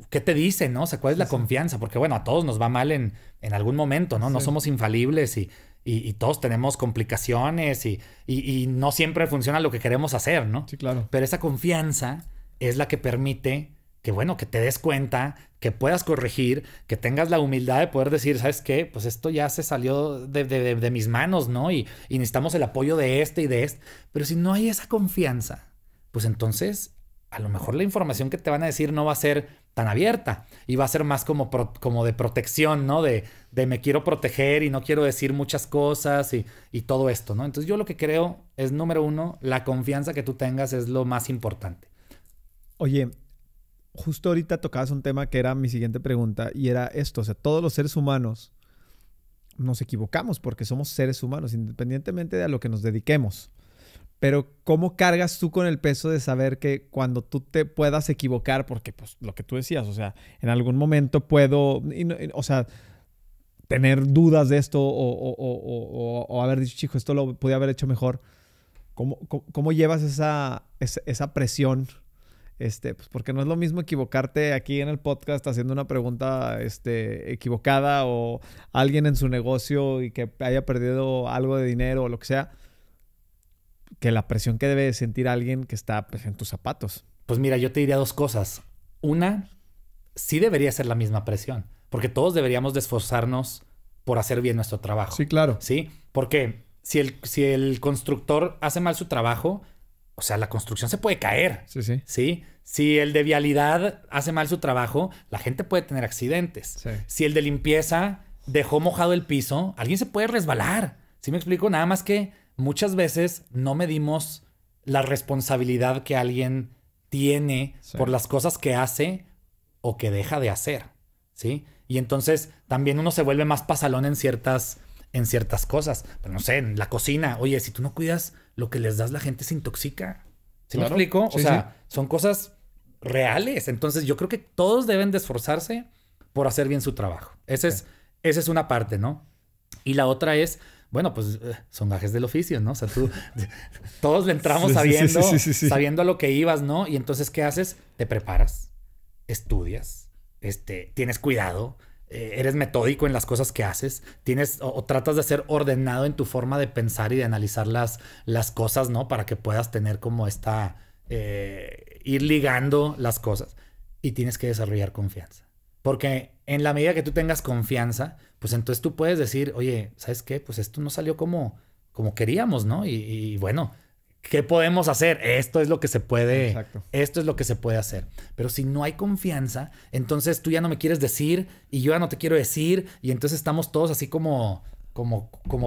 ¿qué te dice, no? O sea, ¿cuál es la confianza? Porque, bueno, a todos nos va mal en algún momento, ¿no? No somos infalibles y todos tenemos complicaciones y no siempre funciona lo que queremos hacer, ¿no? Sí, claro. Pero esa confianza es la que permite que, bueno, que te des cuenta, que puedas corregir, que tengas la humildad de poder decir, ¿sabes qué? Pues esto ya se salió de mis manos, ¿no? Y necesitamos el apoyo de este y de este. Pero si no hay esa confianza, pues entonces a lo mejor la información que te van a decir no va a ser tan abierta y va a ser más como de protección, ¿no? De me quiero proteger y no quiero decir muchas cosas y todo esto, ¿no? Entonces yo lo que creo es, número uno, la confianza que tú tengas es lo más importante. Oye, justo ahorita tocabas un tema que era mi siguiente pregunta y era esto, o sea, todos los seres humanos nos equivocamos porque somos seres humanos, independientemente de a lo que nos dediquemos. Pero ¿cómo cargas tú con el peso de saber que cuando tú te puedas equivocar, porque pues lo que tú decías, o sea, en algún momento puedo, o sea, tener dudas de esto o haber dicho, chico, esto lo podía haber hecho mejor. ¿Cómo llevas esa presión? Pues porque no es lo mismo equivocarte aquí en el podcast haciendo una pregunta equivocada o alguien en su negocio y que haya perdido algo de dinero o lo que sea, que la presión que debe sentir alguien que está pues, en tus zapatos. Pues mira, yo te diría dos cosas. Una, sí debería ser la misma presión, porque todos deberíamos de esforzarnos por hacer bien nuestro trabajo. Sí, claro. ¿Sí? Porque si el constructor hace mal su trabajo, o sea, la construcción se puede caer. Sí. ¿Sí? Si el de vialidad hace mal su trabajo, la gente puede tener accidentes. Sí. Si el de limpieza dejó mojado el piso, alguien se puede resbalar. ¿Sí me explico? Nada más que muchas veces no medimos la responsabilidad que alguien tiene por las cosas que hace o que deja de hacer. ¿Sí? Y entonces también uno se vuelve más pasalón en ciertas cosas. Pero no sé, en la cocina. Oye, si tú no cuidas lo que les das, la gente se intoxica. ¿Sí me explico? Sí, o sea, son cosas reales. Entonces yo creo que todos deben de esforzarse por hacer bien su trabajo. Esa es una parte, ¿no? Y la otra es, bueno, pues son gajes del oficio, ¿no? O sea, todos le entramos sabiendo a lo que ibas, ¿no? Y entonces, ¿qué haces? Te preparas, estudias, tienes cuidado, eres metódico en las cosas que haces, o tratas de ser ordenado en tu forma de pensar y de analizar las cosas, ¿no? Para que puedas tener como esta ir ligando las cosas. Y tienes que desarrollar confianza. Porque en la medida que tú tengas confianza, pues entonces tú puedes decir, oye, ¿sabes qué? Pues esto no salió como queríamos, ¿no? Y bueno, ¿qué podemos hacer? Esto es lo que se puede, Exacto. esto es lo que se puede hacer. Pero si no hay confianza, entonces tú ya no me quieres decir y yo ya no te quiero decir y entonces estamos todos así como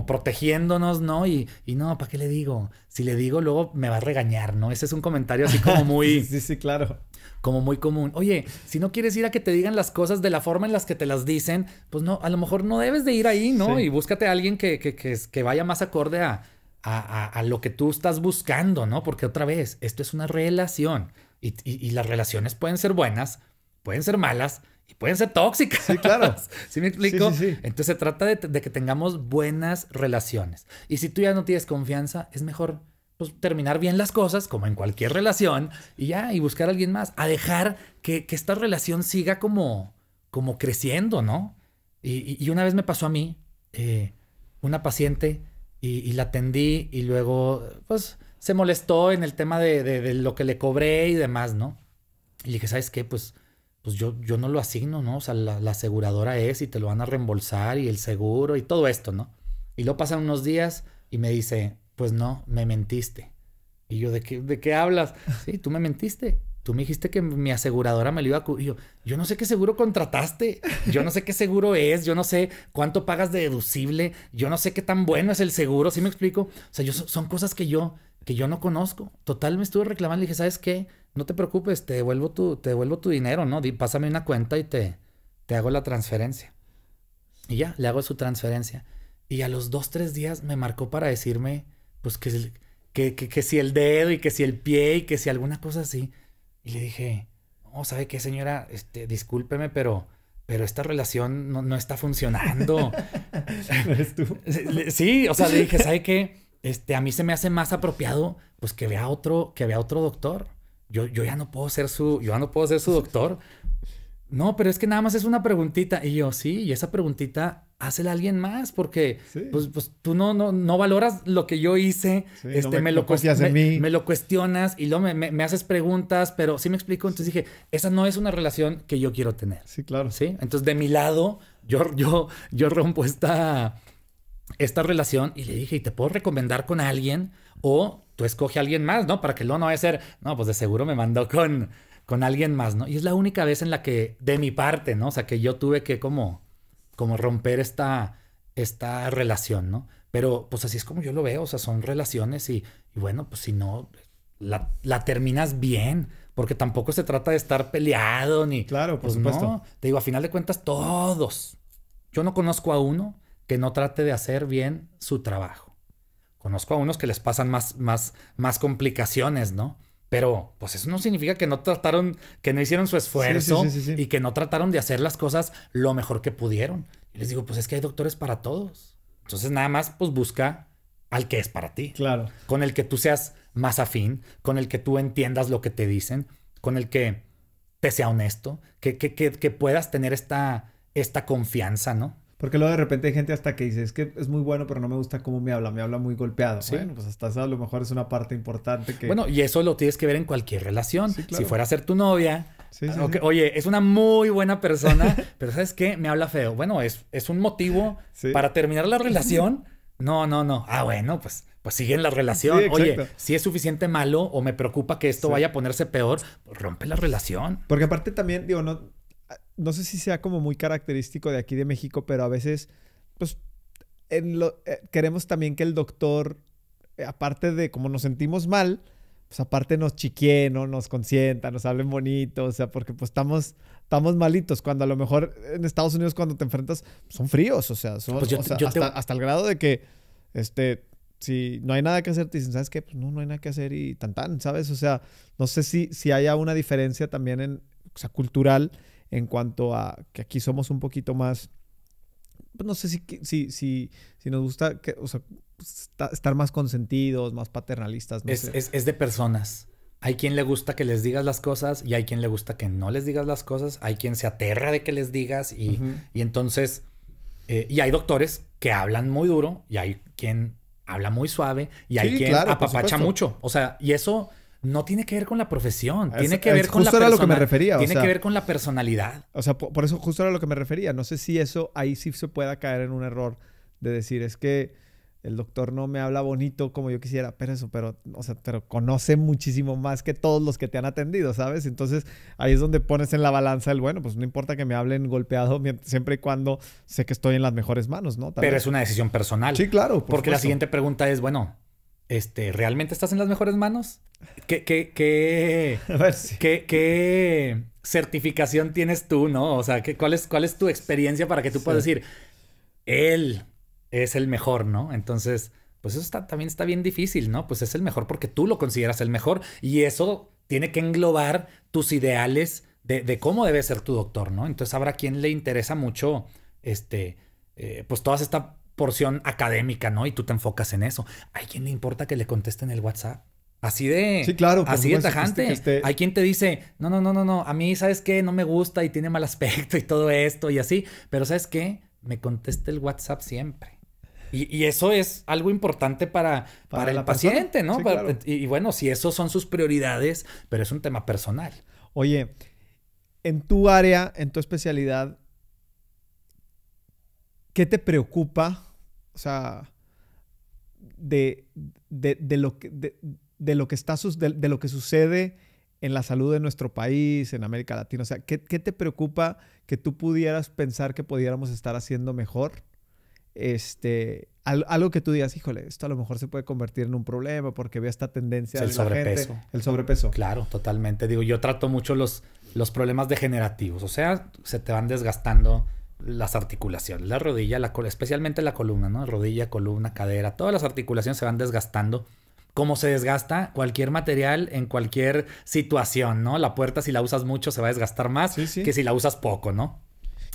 protegiéndonos, ¿no? Y no, ¿para qué le digo? Si le digo, luego me va a regañar, ¿no? Ese es un comentario así como muy... Sí, claro. Como muy común. Oye, si no quieres ir a que te digan las cosas de la forma en las que te las dicen, pues no, a lo mejor no debes de ir ahí, ¿no? Sí. Y búscate a alguien que vaya más acorde a lo que tú estás buscando, ¿no? Porque otra vez, esto es una relación y las relaciones pueden ser buenas, pueden ser malas y pueden ser tóxicas. Sí, claro. ¿Sí me explico? Sí. Entonces se trata de que tengamos buenas relaciones. Y si tú ya no tienes confianza, es mejor pues, terminar bien las cosas, como en cualquier relación, y ya, y buscar a alguien más, a dejar que esta relación siga como creciendo, ¿no? Y una vez me pasó a mí, una paciente, y la atendí, y luego, pues, se molestó en el tema de lo que le cobré y demás, ¿no? Y le dije, ¿sabes qué? Pues yo no lo asigno, ¿no? O sea, la aseguradora es y te lo van a reembolsar y el seguro y todo esto, ¿no? Y luego pasan unos días y me dice, pues no, me mentiste. Y yo, ¿de qué hablas? Sí, tú me mentiste. Tú me dijiste que mi aseguradora me lo iba a cubrir. Yo no sé qué seguro contrataste. Yo no sé qué seguro es. Yo no sé cuánto pagas de deducible. Yo no sé qué tan bueno es el seguro. ¿Sí me explico? O sea, son cosas que yo no conozco. Total, me estuve reclamando. Le dije, ¿sabes qué? No te preocupes, te devuelvo tu dinero, ¿no? Pásame una cuenta y te hago la transferencia. Y ya, le hago su transferencia. Y a los 2-3 días me marcó para decirme, pues que si el dedo y que si el pie y que si alguna cosa así. Y le dije, no, ¿sabe qué, señora? Discúlpeme, pero esta relación no está funcionando. ¿No eres tú? Sí, o sea, le dije, ¿sabe qué? A mí se me hace más apropiado, pues que vea otro doctor. Yo ya no puedo ser su doctor. No, pero es que nada más es una preguntita. Y yo, sí, y esa preguntita, hácela a alguien más, porque Sí. pues tú no valoras lo que yo hice. Sí, Me confías en mí. me lo cuestionas y luego me haces preguntas, pero sí me explico. Entonces dije, esa no es una relación que yo quiero tener. Sí, claro. ¿Sí? Entonces, de mi lado, yo rompo esta relación y le dije, ¿y te puedo recomendar con alguien? O tú escoge a alguien más, ¿no? Para que luego no vaya a ser, no, pues de seguro me mandó con alguien más, ¿no? Y es la única vez en la que, de mi parte, ¿no? O sea, que yo tuve que como romper esta relación, ¿no? Pero pues así es como yo lo veo, o sea, son relaciones y bueno, pues si no, la terminas bien, porque tampoco se trata de estar peleado ni... Claro, por pues supuesto. no, te digo, a final de cuentas, todos. Yo no conozco a uno que no trate de hacer bien su trabajo. Conozco a unos que les pasan más complicaciones, ¿no? Pero, pues eso no significa que no trataron, que no hicieron su esfuerzo Sí. y que no trataron de hacer las cosas lo mejor que pudieron. Y les digo, pues es que hay doctores para todos. Entonces, nada más, pues busca al que es para ti. Claro. Con el que tú seas más afín, con el que tú entiendas lo que te dicen, con el que te sea honesto, que puedas tener esta confianza, ¿no? Porque luego de repente hay gente hasta que dice, es que es muy bueno, pero no me gusta cómo me habla muy golpeado. Sí. Bueno, pues hasta eso a lo mejor es una parte importante que... Bueno, y eso lo tienes que ver en cualquier relación. Sí, claro. Si fuera a ser tu novia, Sí. oye, es una muy buena persona, pero ¿sabes qué? Me habla feo. Bueno, es un motivo Sí. para terminar la relación. No. Ah, bueno, pues sigue la relación. Sí, Oye, exacto. si es suficiente malo o me preocupa que esto Sí. vaya a ponerse peor, pues rompe la relación. Porque aparte también, digo, no sé si sea como muy característico de aquí de México, pero a veces, pues, queremos también que el doctor, aparte de como nos sentimos mal, pues aparte nos chiquee, ¿no? Nos consienta, nos hablen bonito, o sea, porque pues estamos malitos, cuando a lo mejor en Estados Unidos cuando te enfrentas, son fríos, o sea, Pues hasta el grado de que, si no hay nada que hacer, te dicen, ¿sabes qué? Pues no hay nada que hacer y tan, ¿sabes? O sea, no sé si haya una diferencia también o sea, cultural en cuanto a que aquí somos un poquito más, pues no sé si nos gusta, o sea, estar más consentidos, más paternalistas, no sé. Es de personas. Hay quien le gusta que les digas las cosas y hay quien le gusta que no les digas las cosas. Hay quien se aterra de que les digas y entonces... y hay doctores que hablan muy duro y hay quien habla muy suave y hay Sí, quien claro, por apapacha supuesto. mucho. O sea, y eso no tiene que ver con la profesión, tiene que ver con la justo era lo que me refería. Tiene que ver con la personalidad. O sea, por eso justo era lo que me refería. No sé si eso ahí sí se pueda caer en un error de decir, es que el doctor no me habla bonito como yo quisiera, pero conoce muchísimo más que todos los que te han atendido, ¿sabes? Entonces ahí es donde pones en la balanza el, bueno, pues no importa que me hablen golpeado siempre y cuando sé que estoy en las mejores manos, ¿no? Pero es una decisión personal. Sí, claro. Porque la siguiente pregunta es, bueno, ¿realmente estás en las mejores manos? ¿Qué A ver, sí. ¿Qué certificación tienes tú, no? O sea, ¿cuál es tu experiencia para que tú puedas decir, él es el mejor, ¿no? Entonces, pues eso también está bien difícil, ¿no? Pues es el mejor porque tú lo consideras el mejor y eso tiene que englobar tus ideales de cómo debe ser tu doctor, ¿no? Entonces habrá quien le interesa mucho, pues toda esta porción académica, ¿no? Y tú te enfocas en eso. Hay quien le importa que le contesten el WhatsApp. Así de, sí, claro, así de tajante. Hay quien te dice, no, a mí, ¿sabes qué? No me gusta y tiene mal aspecto y todo esto y así. Pero ¿sabes qué? Me contesta el WhatsApp siempre. Y eso es algo importante para el paciente, ¿no? Sí, claro. Y bueno, si esos son sus prioridades, pero es un tema personal. Oye, en tu área, en tu especialidad, ¿qué te preocupa? O sea, de lo que sucede en la salud de nuestro país, en América Latina. O sea, ¿qué te preocupa que tú pudieras pensar que pudiéramos estar haciendo mejor? Algo que tú digas, híjole, esto a lo mejor se puede convertir en un problema porque veo esta tendencia el sobrepeso. El sobrepeso. Claro, totalmente. Digo, yo trato mucho los problemas degenerativos. O sea, se te van desgastando las articulaciones, la rodilla, especialmente la columna, ¿no? Rodilla, columna, cadera, todas las articulaciones se van desgastando. Como se desgasta cualquier material en cualquier situación, ¿no? La puerta, si la usas mucho, se va a desgastar más que si la usas poco, ¿no?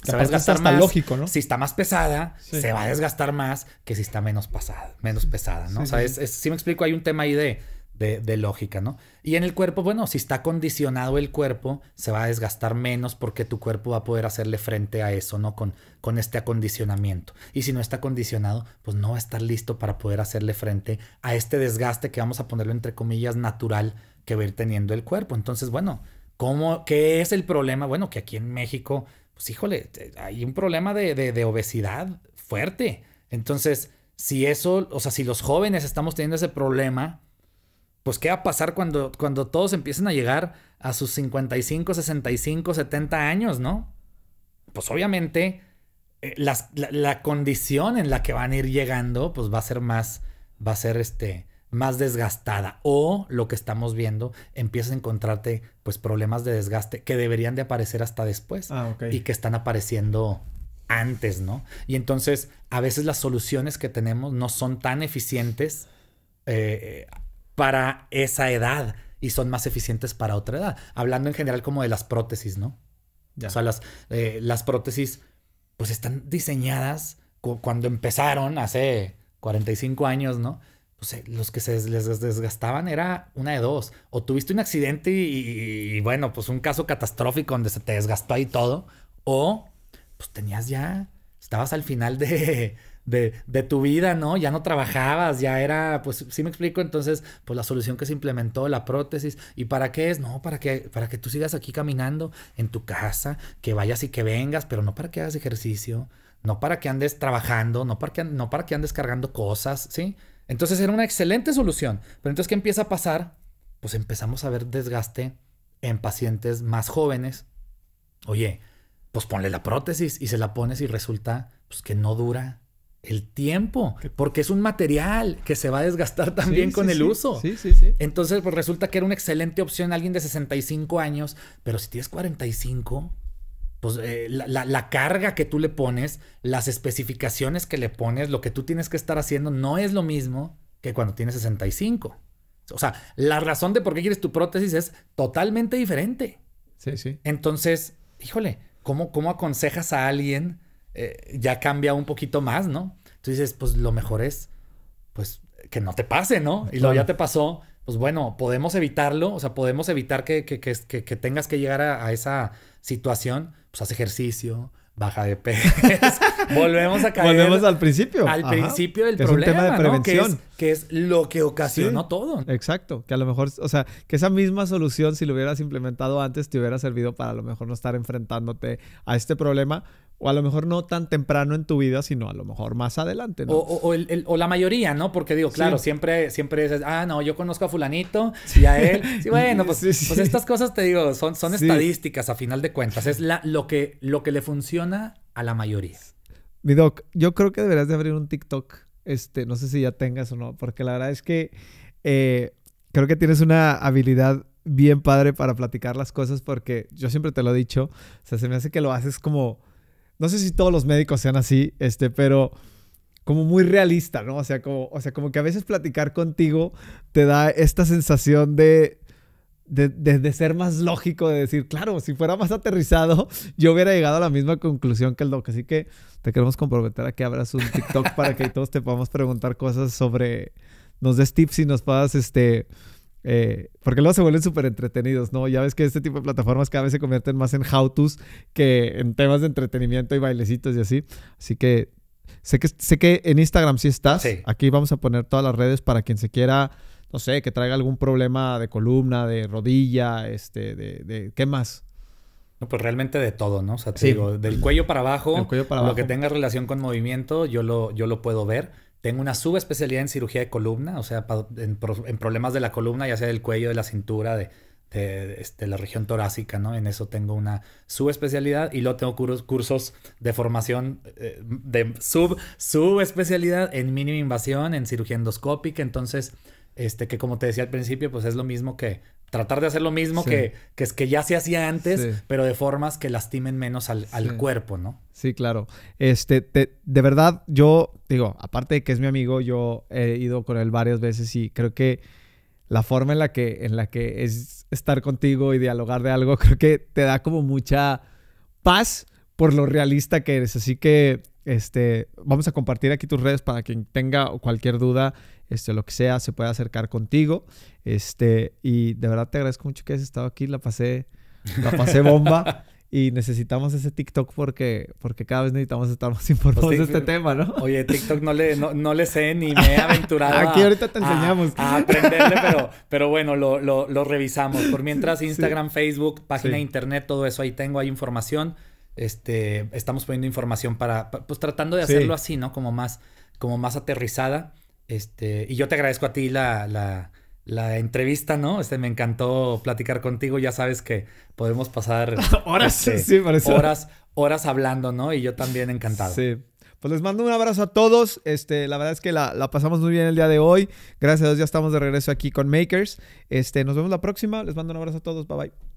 Se va a desgastar más. Lógico, ¿no? Si está más pesada, se va a desgastar más que si está menos pesada, ¿no? Sí, o sea, sí me explico, hay un tema ahí de lógica, ¿no? Y en el cuerpo, bueno, si está condicionado el cuerpo, se va a desgastar menos porque tu cuerpo va a poder hacerle frente a eso, ¿no? Con este acondicionamiento. Y si no está acondicionado, pues no va a estar listo para poder hacerle frente a este desgaste que vamos a ponerlo entre comillas natural que va a ir teniendo el cuerpo. Entonces, bueno, ¿qué es el problema? Bueno, que aquí en México, pues híjole, hay un problema de obesidad fuerte. Entonces, si los jóvenes estamos teniendo ese problema, pues ¿qué va a pasar cuando todos empiecen a llegar a sus 55, 65, 70 años, ¿no? Pues obviamente la condición en la que van a ir llegando, pues va a ser más desgastada. O lo que estamos viendo, empiezas a encontrarte pues problemas de desgaste que deberían de aparecer hasta después. Okay. Y que están apareciendo antes, ¿no? Y entonces a veces las soluciones que tenemos no son tan eficientes para esa edad y son más eficientes para otra edad. Hablando en general como de las prótesis, ¿no? Ya. O sea, las prótesis pues están diseñadas cuando empezaron hace 45 años, ¿no? Pues los que les desgastaban era una de dos. O tuviste un accidente y bueno, pues un caso catastrófico donde se te desgastó ahí todo. O pues estabas al final de tu vida, ¿no? Ya no trabajabas, ya era, pues, ¿sí me explico? Entonces, pues la solución que se implementó, la prótesis. ¿Y para qué es? No, para que tú sigas aquí caminando en tu casa, que vayas y que vengas, pero no para que hagas ejercicio, no para que andes trabajando, no para que andes cargando cosas, ¿sí? Entonces era una excelente solución. Pero entonces, ¿qué empieza a pasar? Pues empezamos a ver desgaste en pacientes más jóvenes. Oye, pues ponle la prótesis y se la pones y resulta pues que no dura el tiempo, porque es un material que se va a desgastar también con el uso. Sí. Entonces, pues resulta que era una excelente opción alguien de 65 años, pero si tienes 45, pues la carga que tú le pones, las especificaciones que le pones, lo que tú tienes que estar haciendo no es lo mismo que cuando tienes 65. O sea, la razón de por qué quieres tu prótesis es totalmente diferente. Sí. Entonces, híjole, ¿cómo aconsejas a alguien? Ya cambia un poquito más, ¿no? Entonces dices, pues lo mejor es, pues, que no te pase, ¿no? Y luego ya te pasó, pues bueno, podemos evitarlo, o sea, podemos evitar que tengas que llegar a esa situación, pues haz ejercicio, baja de peso, volvemos a caer. Volvemos al principio. Al principio del que problema, es un tema de prevención. ¿no? Que es lo que ocasionó todo. Exacto. Que a lo mejor, o sea, que esa misma solución, si lo hubieras implementado antes, te hubiera servido para a lo mejor no estar enfrentándote a este problema. O a lo mejor no tan temprano en tu vida, sino a lo mejor más adelante, ¿no? O la mayoría, ¿no? Porque digo, claro, siempre dices, no, yo conozco a fulanito y a él. Sí, bueno, pues estas cosas, te digo, son estadísticas a final de cuentas. Es lo que le funciona a la mayoría. Mi Doc, yo creo que deberías de abrir un TikTok. No sé si ya tengas o no, porque la verdad es que creo que tienes una habilidad bien padre para platicar las cosas, porque yo siempre te lo he dicho, o sea, se me hace que lo haces como... No sé si todos los médicos sean así, pero como muy realista, ¿no? O sea, como que a veces platicar contigo te da esta sensación de ser más lógico, de decir, claro, si fuera más aterrizado, yo hubiera llegado a la misma conclusión que el doc. Así que te queremos comprometer a que abras un TikTok para que todos te podamos preguntar cosas sobre... Nos des tips y nos puedas, porque luego se vuelven súper entretenidos, ¿no? Ya ves que este tipo de plataformas cada vez se convierten más en how-tos que en temas de entretenimiento y bailecitos y así. Así que sé que en Instagram sí estás. Sí. Aquí vamos a poner todas las redes para quien se quiera, no sé, que traiga algún problema de columna, de rodilla, ¿qué más? No, pues realmente de todo, ¿no? O sea, te digo, del cuello para abajo, lo que tenga relación con movimiento, yo lo puedo ver. Tengo una subespecialidad en cirugía de columna, o sea, en problemas de la columna, ya sea del cuello, de la cintura, de la región torácica, ¿no? En eso tengo una subespecialidad y luego tengo cursos de formación de subespecialidad en mínima invasión, en cirugía endoscópica. Entonces, que como te decía al principio, pues es lo mismo que tratar de hacer lo mismo que ya se hacía antes, pero de formas que lastimen menos al cuerpo, ¿no? Sí, claro. De verdad, yo digo, aparte de que es mi amigo, yo he ido con él varias veces y creo que la forma en la que es estar contigo y dialogar de algo, creo que te da como mucha paz por lo realista que eres. Así que vamos a compartir aquí tus redes para quien tenga cualquier duda, lo que sea, se puede acercar contigo. Y de verdad te agradezco mucho que hayas estado aquí. La pasé bomba. Y necesitamos ese TikTok porque cada vez necesitamos estar más informados de este tema, ¿no? Oye, TikTok no le sé ni me he aventurado aquí ahorita te enseñamos. A aprenderle, pero bueno, lo revisamos. Por mientras, Instagram, Facebook, página de internet, todo eso ahí tengo, hay información. Estamos poniendo información pues tratando de hacerlo así, ¿no? Como más aterrizada. Y yo te agradezco a ti la entrevista, ¿no? Me encantó platicar contigo. Ya sabes que podemos pasar horas, horas hablando, ¿no? Y yo también encantado. Sí. Pues les mando un abrazo a todos. La verdad es que la pasamos muy bien el día de hoy. Gracias a Dios ya estamos de regreso aquí con Makers. Nos vemos la próxima. Les mando un abrazo a todos. Bye bye.